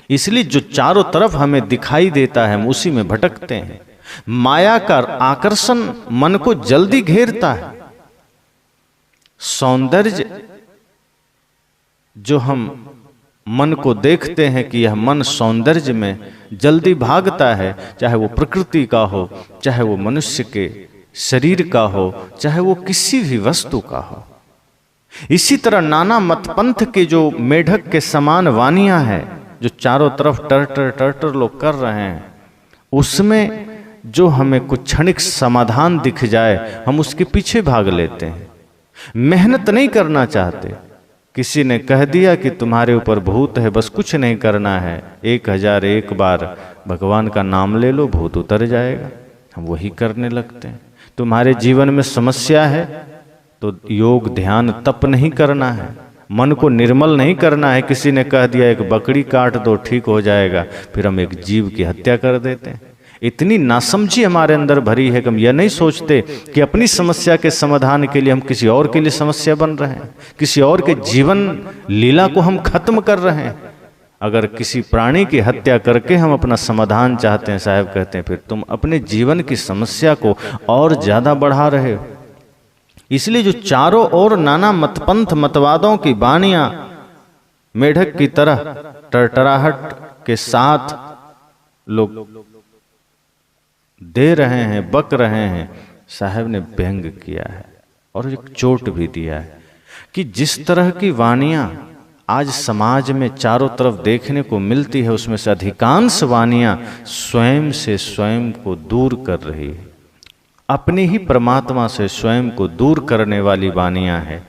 इसलिए जो चारों तरफ हमें दिखाई देता है हम उसी में भटकते हैं। माया का आकर्षण मन को जल्दी घेरता है। सौंदर्य जो हम मन को देखते हैं कि यह मन सौंदर्य में जल्दी भागता है, चाहे वो प्रकृति का हो, चाहे वो मनुष्य के शरीर का हो, चाहे वो किसी भी वस्तु का हो। इसी तरह नाना मतपंथ के जो मेढक के समान वानियां हैं, जो चारों तरफ टरटर टरटर लोग कर रहे हैं, उसमें जो हमें कुछ क्षणिक समाधान दिख जाए, हम उसके पीछे भाग लेते हैं, मेहनत नहीं करना चाहते। किसी ने कह दिया कि तुम्हारे ऊपर भूत है, बस कुछ नहीं करना है, 1001 बार भगवान का नाम ले लो, भूत उतर जाएगा, हम वही करने लगते हैं। तुम्हारे जीवन में समस्या है तो योग ध्यान तप नहीं करना है, मन को निर्मल नहीं करना है। किसी ने कह दिया एक बकरी काट दो ठीक हो जाएगा, फिर हम एक जीव की हत्या कर देते हैं। इतनी नासमझी हमारे अंदर भरी है कि हम यह नहीं सोचते कि अपनी समस्या के समाधान के लिए हम किसी और के लिए समस्या बन रहे हैं, किसी और के जीवन लीला को हम खत्म कर रहे हैं। अगर किसी प्राणी की हत्या करके हम अपना समाधान चाहते हैं, साहब कहते हैं फिर तुम अपने जीवन की समस्या को और ज्यादा बढ़ा रहे हो। इसलिए जो चारों ओर नाना मतपंथ मतवादों की वाणियां मेढक की तरह टरटराहट के साथ लोग दे रहे हैं, बक रहे हैं, साहब ने व्यंग किया है और एक चोट भी दिया है कि जिस तरह की वाणियां आज समाज में चारों तरफ देखने को मिलती है, उसमें से अधिकांश वाणियां स्वयं से स्वयं को दूर कर रही है, अपने ही परमात्मा से स्वयं को दूर करने वाली वाणियां है।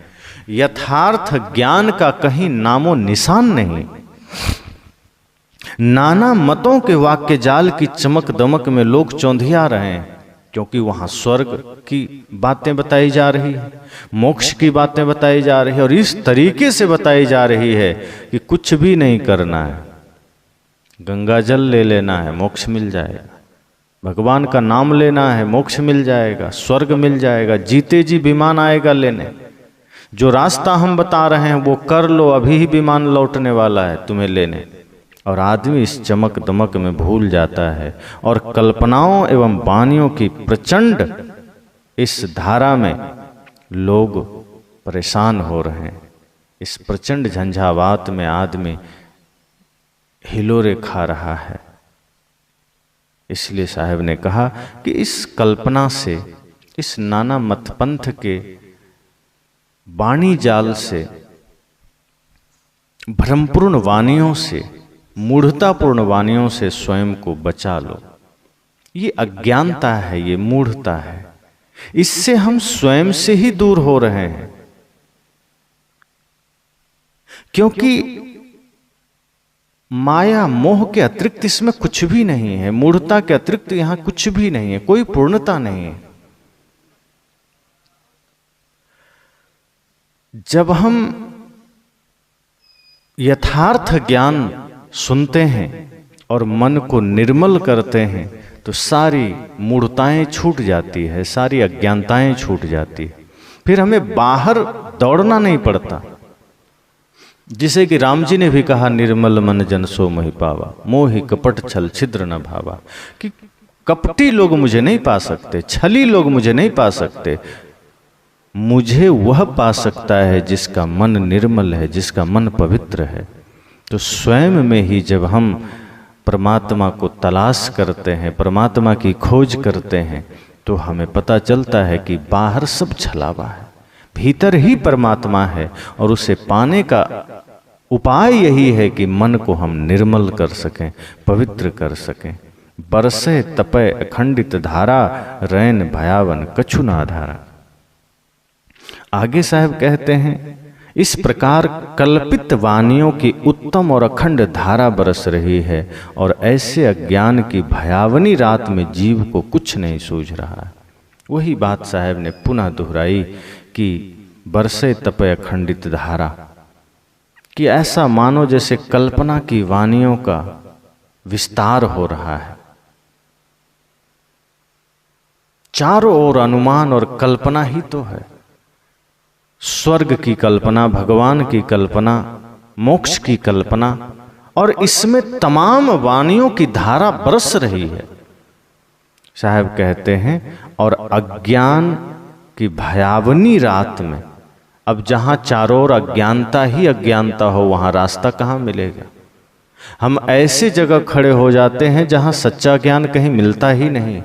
यथार्थ ज्ञान का कहीं नामो निशान नहीं। नाना मतों के वाक्य जाल की चमक दमक में लोग चौंधिया रहे हैं, क्योंकि वहां स्वर्ग की बातें बताई जा रही है, मोक्ष की बातें बताई जा रही है, और इस तरीके से बताई जा रही है कि कुछ भी नहीं करना है, गंगा जल ले लेना है, मोक्ष मिल जाएगा, भगवान का नाम लेना है, मोक्ष मिल जाएगा, स्वर्ग मिल जाएगा, जीते जी विमान आएगा लेने, जो रास्ता हम बता रहे हैं वो कर लो, अभी ही विमान लौटने वाला है तुम्हें लेने। और आदमी इस चमक दमक में भूल जाता है और कल्पनाओं एवं वाणियों की प्रचंड इस धारा में लोग परेशान हो रहे हैं। इस प्रचंड झंझावात में आदमी हिलोरे खा रहा है। इसलिए साहब ने कहा कि इस कल्पना से, इस नाना मतपंथ के वाणी जाल से, भ्रमपूर्ण वाणियों से, मूढ़तापूर्ण वाणियों से स्वयं को बचा लो। ये अज्ञानता है, ये मूढ़ता है, इससे हम स्वयं से ही दूर हो रहे हैं। क्योंकि माया मोह के अतिरिक्त इसमें कुछ भी नहीं है, मूढ़ता के अतिरिक्त यहां कुछ भी नहीं है, कोई पूर्णता नहीं है। जब हम यथार्थ ज्ञान सुनते हैं और मन को निर्मल करते हैं तो सारी मूढ़ताएं छूट जाती है, सारी अज्ञानताएं छूट जाती है। फिर हमें बाहर दौड़ना नहीं पड़ता। जिसे कि राम जी ने भी कहा, निर्मल मन जन सो मोहि पावा, मोहि कपट छल छिद्र न भावा। कि कपटी लोग मुझे नहीं पा सकते, छली लोग मुझे नहीं पा सकते, मुझे वह पा सकता है जिसका मन निर्मल है, जिसका मन पवित्र है। तो स्वयं में ही जब हम परमात्मा को तलाश करते हैं, परमात्मा की खोज करते हैं, तो हमें पता चलता है कि बाहर सब छलावा है, भीतर ही परमात्मा है। और उसे पाने का उपाय यही है कि मन को हम निर्मल कर सकें, पवित्र कर सकें। बरसे तपय अखंडित धारा, रैन भयावन कछु ना धारा। आगे साहब कहते हैं, इस प्रकार कल्पित वानियों की उत्तम और अखंड धारा बरस रही है और ऐसे अज्ञान की भयावनी रात में जीव को कुछ नहीं सूझ रहा है। वही बात साहब ने पुनः दोहराई कि बरसे तपय अखंडित धारा, कि ऐसा मानो जैसे कल्पना की वानियों का विस्तार हो रहा है। चारों ओर अनुमान और कल्पना ही तो है। स्वर्ग की कल्पना, भगवान की कल्पना, मोक्ष की कल्पना, और इसमें तमाम वाणियों की धारा बरस रही है। साहब कहते हैं, और अज्ञान की भयावनी रात में, अब जहां चारों ओर अज्ञानता ही अज्ञानता हो, वहां रास्ता कहां मिलेगा। हम ऐसे जगह खड़े हो जाते हैं जहां सच्चा ज्ञान कहीं मिलता ही नहीं।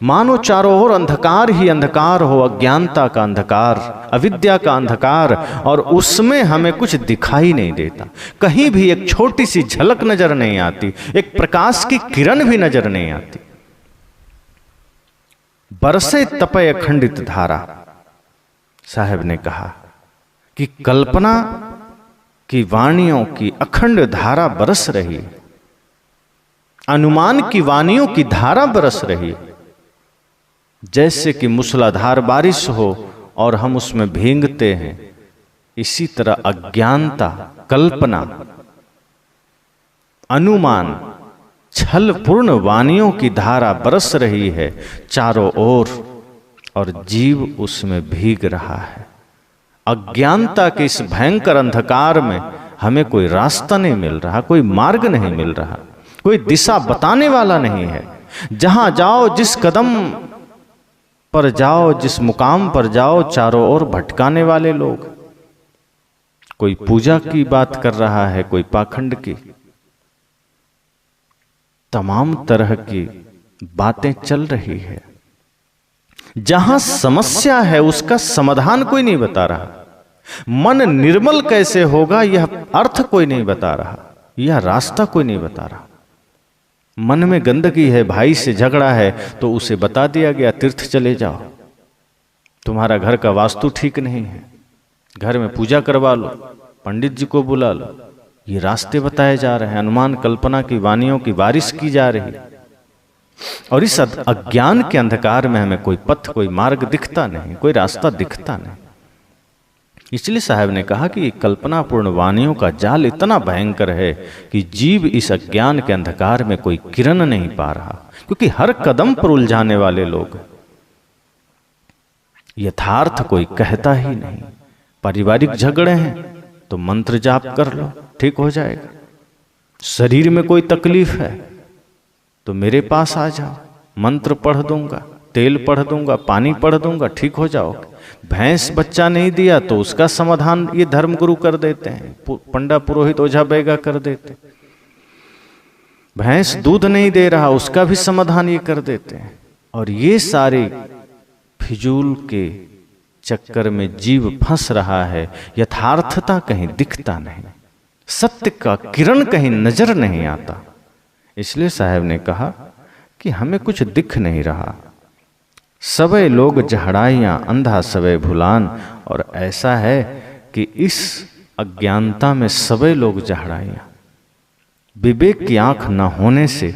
मानो चारों ओर अंधकार ही अंधकार हो, अज्ञानता का अंधकार, अविद्या का अंधकार, और उसमें हमें कुछ दिखाई नहीं देता। कहीं भी एक छोटी सी झलक नजर नहीं आती, एक प्रकाश की किरण भी नजर नहीं आती। बरसे तपय अखंडित धारा, साहब ने कहा कि कल्पना की वाणियों की अखंड धारा बरस रही है, अनुमान की वाणियों की धारा बरस रही है। जैसे कि मूसलाधार बारिश हो और हम उसमें भींगते हैं, इसी तरह अज्ञानता, कल्पना, अनुमान, छल पूर्ण वाणियों की धारा बरस रही है चारों ओर, और जीव उसमें भीग रहा है। अज्ञानता के इस भयंकर अंधकार में हमें कोई रास्ता नहीं मिल रहा, कोई मार्ग नहीं मिल रहा, कोई दिशा बताने वाला नहीं है। जहां जाओ, जिस कदम पर जाओ, जिस मुकाम पर जाओ, चारों ओर भटकाने वाले लोग। कोई पूजा की बात कर रहा है, कोई पाखंड की, तमाम तरह की बातें चल रही है। जहां समस्या है उसका समाधान कोई नहीं बता रहा। मन निर्मल कैसे होगा यह अर्थ कोई नहीं बता रहा, यह रास्ता कोई नहीं बता रहा। मन में गंदगी है, भाई से झगड़ा है, तो उसे बता दिया गया तीर्थ चले जाओ। तुम्हारा घर का वास्तु ठीक नहीं है, घर में पूजा करवा लो, पंडित जी को बुला लो। ये रास्ते बताए जा रहे हैं, अनुमान कल्पना की वाणियों की बारिश की जा रही है। और इस अज्ञान के अंधकार में हमें कोई पथ, कोई मार्ग दिखता नहीं, कोई रास्ता दिखता नहीं। इसलिए साहब ने कहा कि कल्पनापूर्ण वाणियों का जाल इतना भयंकर है कि जीव इस अज्ञान के अंधकार में कोई किरण नहीं पा रहा, क्योंकि हर कदम पर उलझाने वाले लोग। यथार्थ कोई कहता ही नहीं। पारिवारिक झगड़े हैं तो मंत्र जाप कर लो, ठीक हो जाएगा। शरीर में कोई तकलीफ है तो मेरे पास आ जाओ, मंत्र पढ़ दूंगा, तेल पढ़ दूंगा, पानी पढ़ दूंगा, ठीक हो जाओगे। भैंस बच्चा नहीं दिया तो उसका समाधान ये धर्मगुरु कर देते हैं, पंडा पुरोहित ओझा बैगा कर देते हैं। भैंस दूध नहीं दे रहा, उसका भी समाधान ये कर देते हैं। और ये सारे फिजूल के चक्कर में जीव फंस रहा है। यथार्थता कहीं दिखता नहीं, सत्य का किरण कहीं नजर नहीं आता। इसलिए साहब ने कहा कि हमें कुछ दिख नहीं रहा। सबे लोग जहड़ाइयां, अंधा सबे भुलान। और ऐसा है कि इस अज्ञानता में सबे लोग जहड़ाइयां, विवेक की आंख न होने से,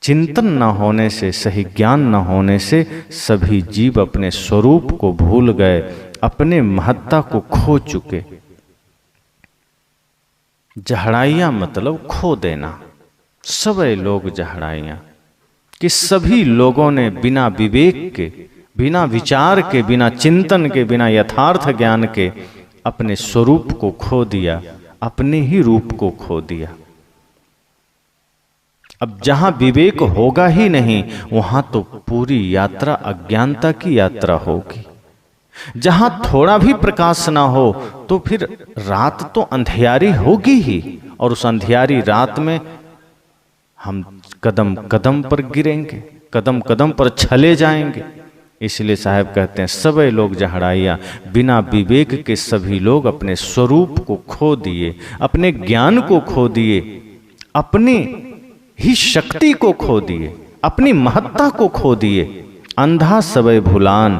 चिंतन न होने से, सही ज्ञान न होने से सभी जीव अपने स्वरूप को भूल गए, अपने महत्ता को खो चुके। जहड़ाइयाँ मतलब खो देना, सबे लोग जहड़ाइयाँ, कि सभी लोगों ने बिना विवेक के, बिना विचार के, बिना चिंतन के, बिना यथार्थ ज्ञान के अपने स्वरूप को खो दिया, अपने ही रूप को खो दिया। अब जहां विवेक होगा ही नहीं, वहां तो पूरी यात्रा अज्ञानता की यात्रा होगी। जहां थोड़ा भी प्रकाश ना हो तो फिर रात तो अंधियारी होगी ही, और उस अंधियारी रात में हम कदम कदम पर गिरेंगे, कदम कदम पर छले जाएंगे। इसलिए साहब कहते हैं सबे लोग जहड़ाइया, बिना विवेक के सभी लोग अपने स्वरूप को खो दिए, अपने ज्ञान को खो दिए, अपनी ही शक्ति को खो दिए, अपनी महत्ता को खो दिए। अंधा सबे भुलान।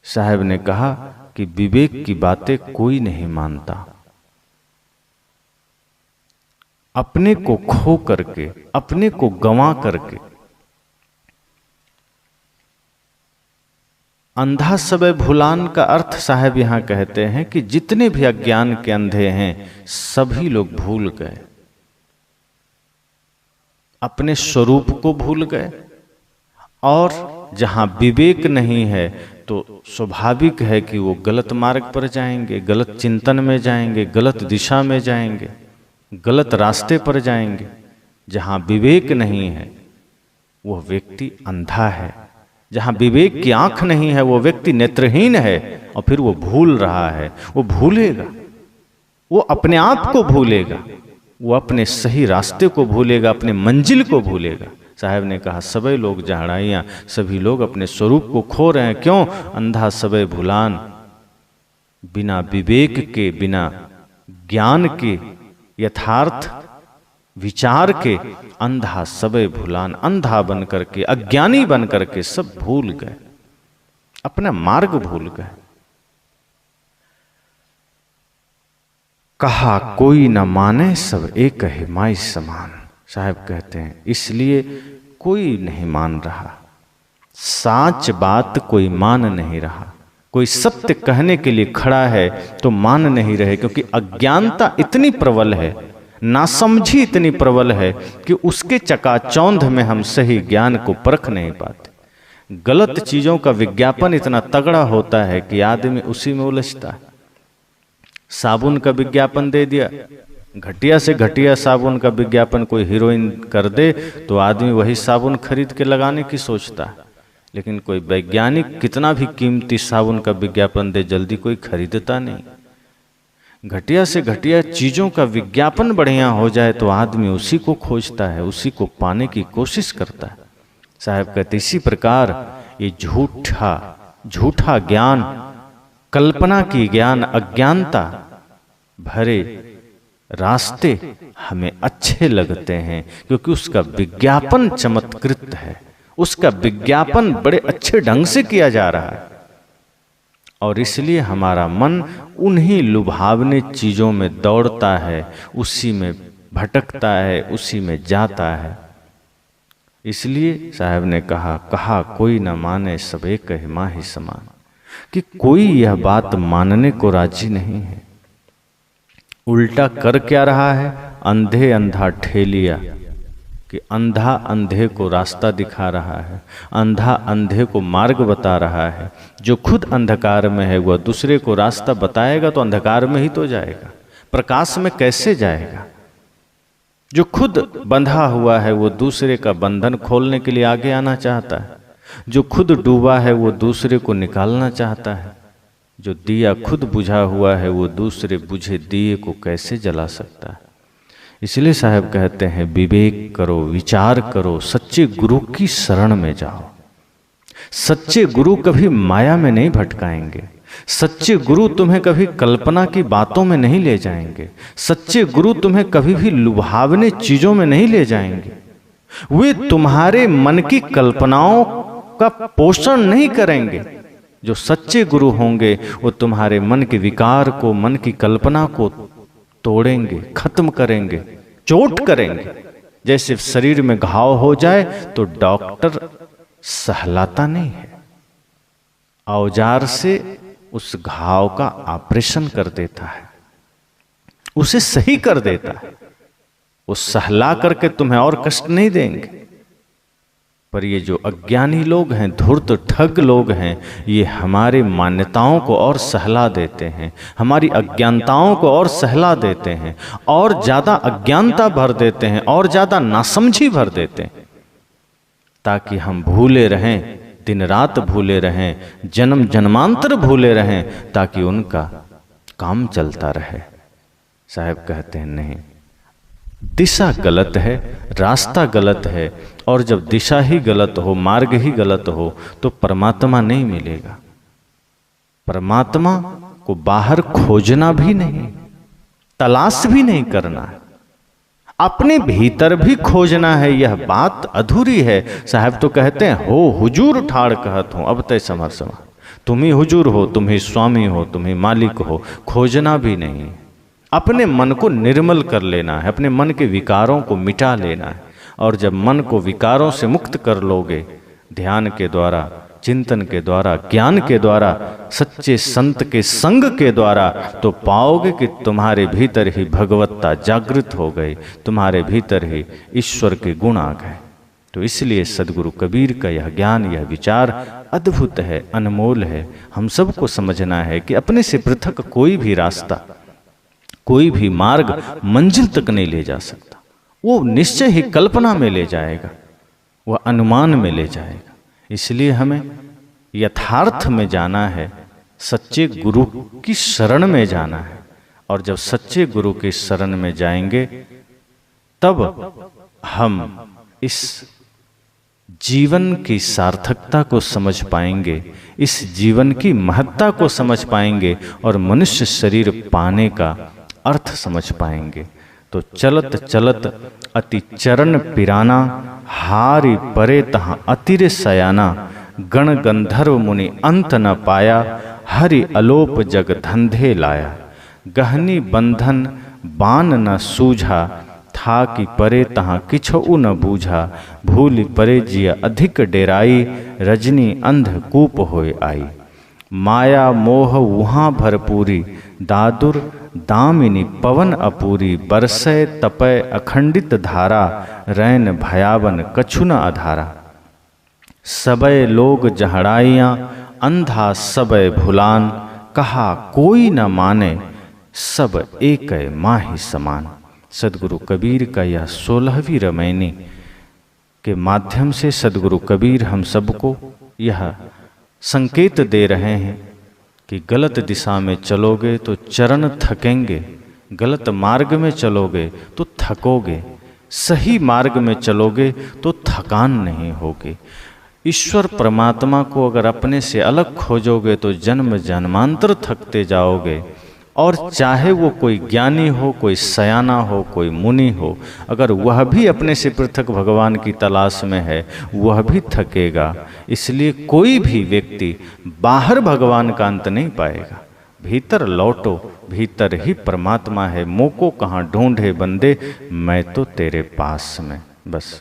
साहब ने कहा कि विवेक की बातें कोई नहीं मानता। अपने को खो करके, अपने को गंवा करके, अंधा सबे भुलान का अर्थ साहब यहां कहते हैं कि जितने भी अज्ञान के अंधे हैं सभी लोग भूल गए, अपने स्वरूप को भूल गए। और जहां विवेक नहीं है तो स्वाभाविक है कि वो गलत मार्ग पर जाएंगे, गलत चिंतन में जाएंगे, गलत दिशा में जाएंगे, गलत रास्ते पर जाएंगे। जहां विवेक नहीं है वह व्यक्ति अंधा है, जहां विवेक की आंख नहीं है वो व्यक्ति नेत्रहीन है, और फिर वो भूल रहा है। वो भूलेगा, वो अपने आप को भूलेगा, वो अपने सही रास्ते को भूलेगा, अपने मंजिल को भूलेगा। साहब ने कहा सबे लोग जहड़ाइयाँ, सभी लोग अपने स्वरूप को खो रहे हैं। क्यों? अंधा सबे भुलान। बिना विवेक के, बिना ज्ञान के, यथार्थ विचार के अंधा सबे भुलान। अंधा बन करके, अज्ञानी बन करके सब भूल गए, अपना मार्ग भूल गए। कहा कोई न माने सब एक ही माई समान। साहब कहते हैं इसलिए कोई नहीं मान रहा, साच बात कोई मान नहीं रहा। कोई सत्य कहने के लिए खड़ा है तो मान नहीं रहे, क्योंकि अज्ञानता इतनी प्रबल है, नासमझी इतनी प्रबल है कि उसके चकाचौंध में हम सही ज्ञान को परख नहीं पाते। गलत चीजों का विज्ञापन इतना तगड़ा होता है कि आदमी उसी में उलझता है। साबुन का विज्ञापन दे दिया, घटिया से घटिया साबुन का विज्ञापन कोई हीरोइन कर दे तो आदमी वही साबुन खरीद के लगाने की सोचता है। लेकिन कोई वैज्ञानिक कितना भी कीमती साबुन का विज्ञापन दे, जल्दी कोई खरीदता नहीं। घटिया से घटिया चीजों का विज्ञापन बढ़िया हो जाए तो आदमी उसी को खोजता है, उसी को पाने की कोशिश करता है। साहब कहते इसी प्रकार ये झूठा ज्ञान, कल्पना की ज्ञान, अज्ञानता भरे रास्ते हमें अच्छे लगते हैं, क्योंकि उसका विज्ञापन चमत्कृत है, उसका विज्ञापन बड़े अच्छे ढंग से किया जा रहा है। और इसलिए हमारा मन उन्हीं लुभावने चीजों में दौड़ता है, उसी में भटकता है, उसी में जाता है। इसलिए साहब ने कहा कोई न माने सब एक ही माही समान, कि कोई यह बात मानने को राजी नहीं है। उल्टा कर क्या रहा है? अंधे अंधा ठेलिया, कि अंधा अंधे को रास्ता दिखा रहा है, अंधा अंधे को मार्ग बता रहा है। जो खुद अंधकार में है वह दूसरे को रास्ता बताएगा तो अंधकार में ही तो जाएगा, प्रकाश में कैसे जाएगा? जो खुद बंधा हुआ है वो दूसरे का बंधन खोलने के लिए आगे आना चाहता है, जो खुद डूबा है वो दूसरे को निकालना चाहता है, जो दिया खुद बुझा हुआ है वो दूसरे बुझे दिए को कैसे जला सकता है? इसलिए साहब कहते हैं विवेक करो, विचार करो, सच्चे गुरु की शरण में जाओ। सच्चे गुरु कभी माया में नहीं भटकाएंगे, सच्चे गुरु तुम्हें कभी कल्पना की बातों में नहीं ले जाएंगे, सच्चे गुरु तुम्हें कभी भी लुभावने चीजों में नहीं ले जाएंगे। वे तुम्हारे मन की कल्पनाओं का पोषण नहीं करेंगे। जो सच्चे गुरु होंगे वो तुम्हारे मन के विकार को, मन की कल्पना को तोड़ेंगे, खत्म करेंगे, चोट करेंगे। जैसे शरीर में घाव हो जाए तो डॉक्टर सहलाता नहीं है, औजार से उस घाव का ऑपरेशन कर देता है, उसे सही कर देता है। वो सहला करके तुम्हें और कष्ट नहीं देंगे। पर ये जो अज्ञानी लोग हैं, धूर्त ठग लोग हैं, ये हमारे मान्यताओं को और सहला देते हैं, हमारी अज्ञानताओं को और सहला देते हैं, और ज्यादा अज्ञानता भर देते हैं, और ज्यादा नासमझी भर देते हैं, ताकि हम भूले रहें, दिन रात भूले रहें, जन्म जन्मांतर भूले रहें, ताकि उनका काम चलता रहे। साहब कहते हैं नहीं, दिशा गलत है, रास्ता गलत है, और जब दिशा ही गलत हो, मार्ग ही गलत हो, तो परमात्मा नहीं मिलेगा। परमात्मा को बाहर खोजना भी नहीं, तलाश भी नहीं करना है, अपने भीतर भी खोजना है। यह बात अधूरी है। साहब तो कहते हैं हो हुजूर ठाड़ कहत हूं, अब तय समर समा, तुम ही हुजूर हो, तुम ही स्वामी हो, तुम ही मालिक हो। खोजना भी नहीं, अपने मन को निर्मल कर लेना है, अपने मन के विकारों को मिटा लेना है। और जब मन को विकारों से मुक्त कर लोगे, ध्यान के द्वारा, चिंतन के द्वारा, ज्ञान के द्वारा, सच्चे संत के संग के द्वारा, तो पाओगे कि तुम्हारे भीतर ही भगवत्ता जागृत हो गई, तुम्हारे भीतर ही ईश्वर के गुण आ गए। तो इसलिए सदगुरु कबीर का यह ज्ञान, यह विचार अद्भुत है, अनमोल है। हम सबको समझना है कि अपने से पृथक कोई भी रास्ता, कोई भी मार्ग मंजिल तक नहीं ले जा सकता। वो निश्चय ही कल्पना में ले जाएगा, वह अनुमान में ले जाएगा। इसलिए हमें यथार्थ में जाना है, सच्चे गुरु की शरण में जाना है। और जब सच्चे गुरु की शरण में जाएंगे, तब हम इस जीवन की सार्थकता को समझ पाएंगे, इस जीवन की महत्ता को समझ पाएंगे, और मनुष्य शरीर पाने का अर्थ समझ पाएंगे। तो चलत चलत अति चरण पिराना, हारि परे तहाँ अतिरे सयाना, गण गंधर्व मुनि अंत न पाया, हरि अलोप जग धंधे लाया। गहनी बंधन बान न सूझा, था कि परे तहाँ किछो न बूझा, भूलि परे जिया अधिक डेराई, रजनी अंधकूप होए आई। माया मोह वहाँ भरपूरी, दादुर दामिनी पवन अपूरी, बरसय तपय अखंडित धारा, रैन भयावन कछु न आधारा। सबय लोग जहड़ाइयाँ अंधा सबय भुलान, कहा कोई न माने सब एक माही समान। सदगुरु कबीर का यह 16वीं रमैनी के माध्यम से सदगुरु कबीर हम सबको यह संकेत दे रहे हैं कि गलत दिशा में चलोगे तो चरण थकेंगे, गलत मार्ग में चलोगे तो थकोगे, सही मार्ग में चलोगे तो थकान नहीं होगी। ईश्वर परमात्मा को अगर अपने से अलग खोजोगे तो जन्म जन्मांतर थकते जाओगे। और चाहे वो कोई ज्ञानी हो, कोई सयाना हो, कोई मुनि हो, अगर वह भी अपने से पृथक भगवान की तलाश में है, वह भी थकेगा। इसलिए कोई भी व्यक्ति बाहर भगवान का अंत नहीं पाएगा। भीतर लौटो, भीतर ही परमात्मा है। मोको कहाँ ढूंढे बंदे, मैं तो तेरे पास में। बस।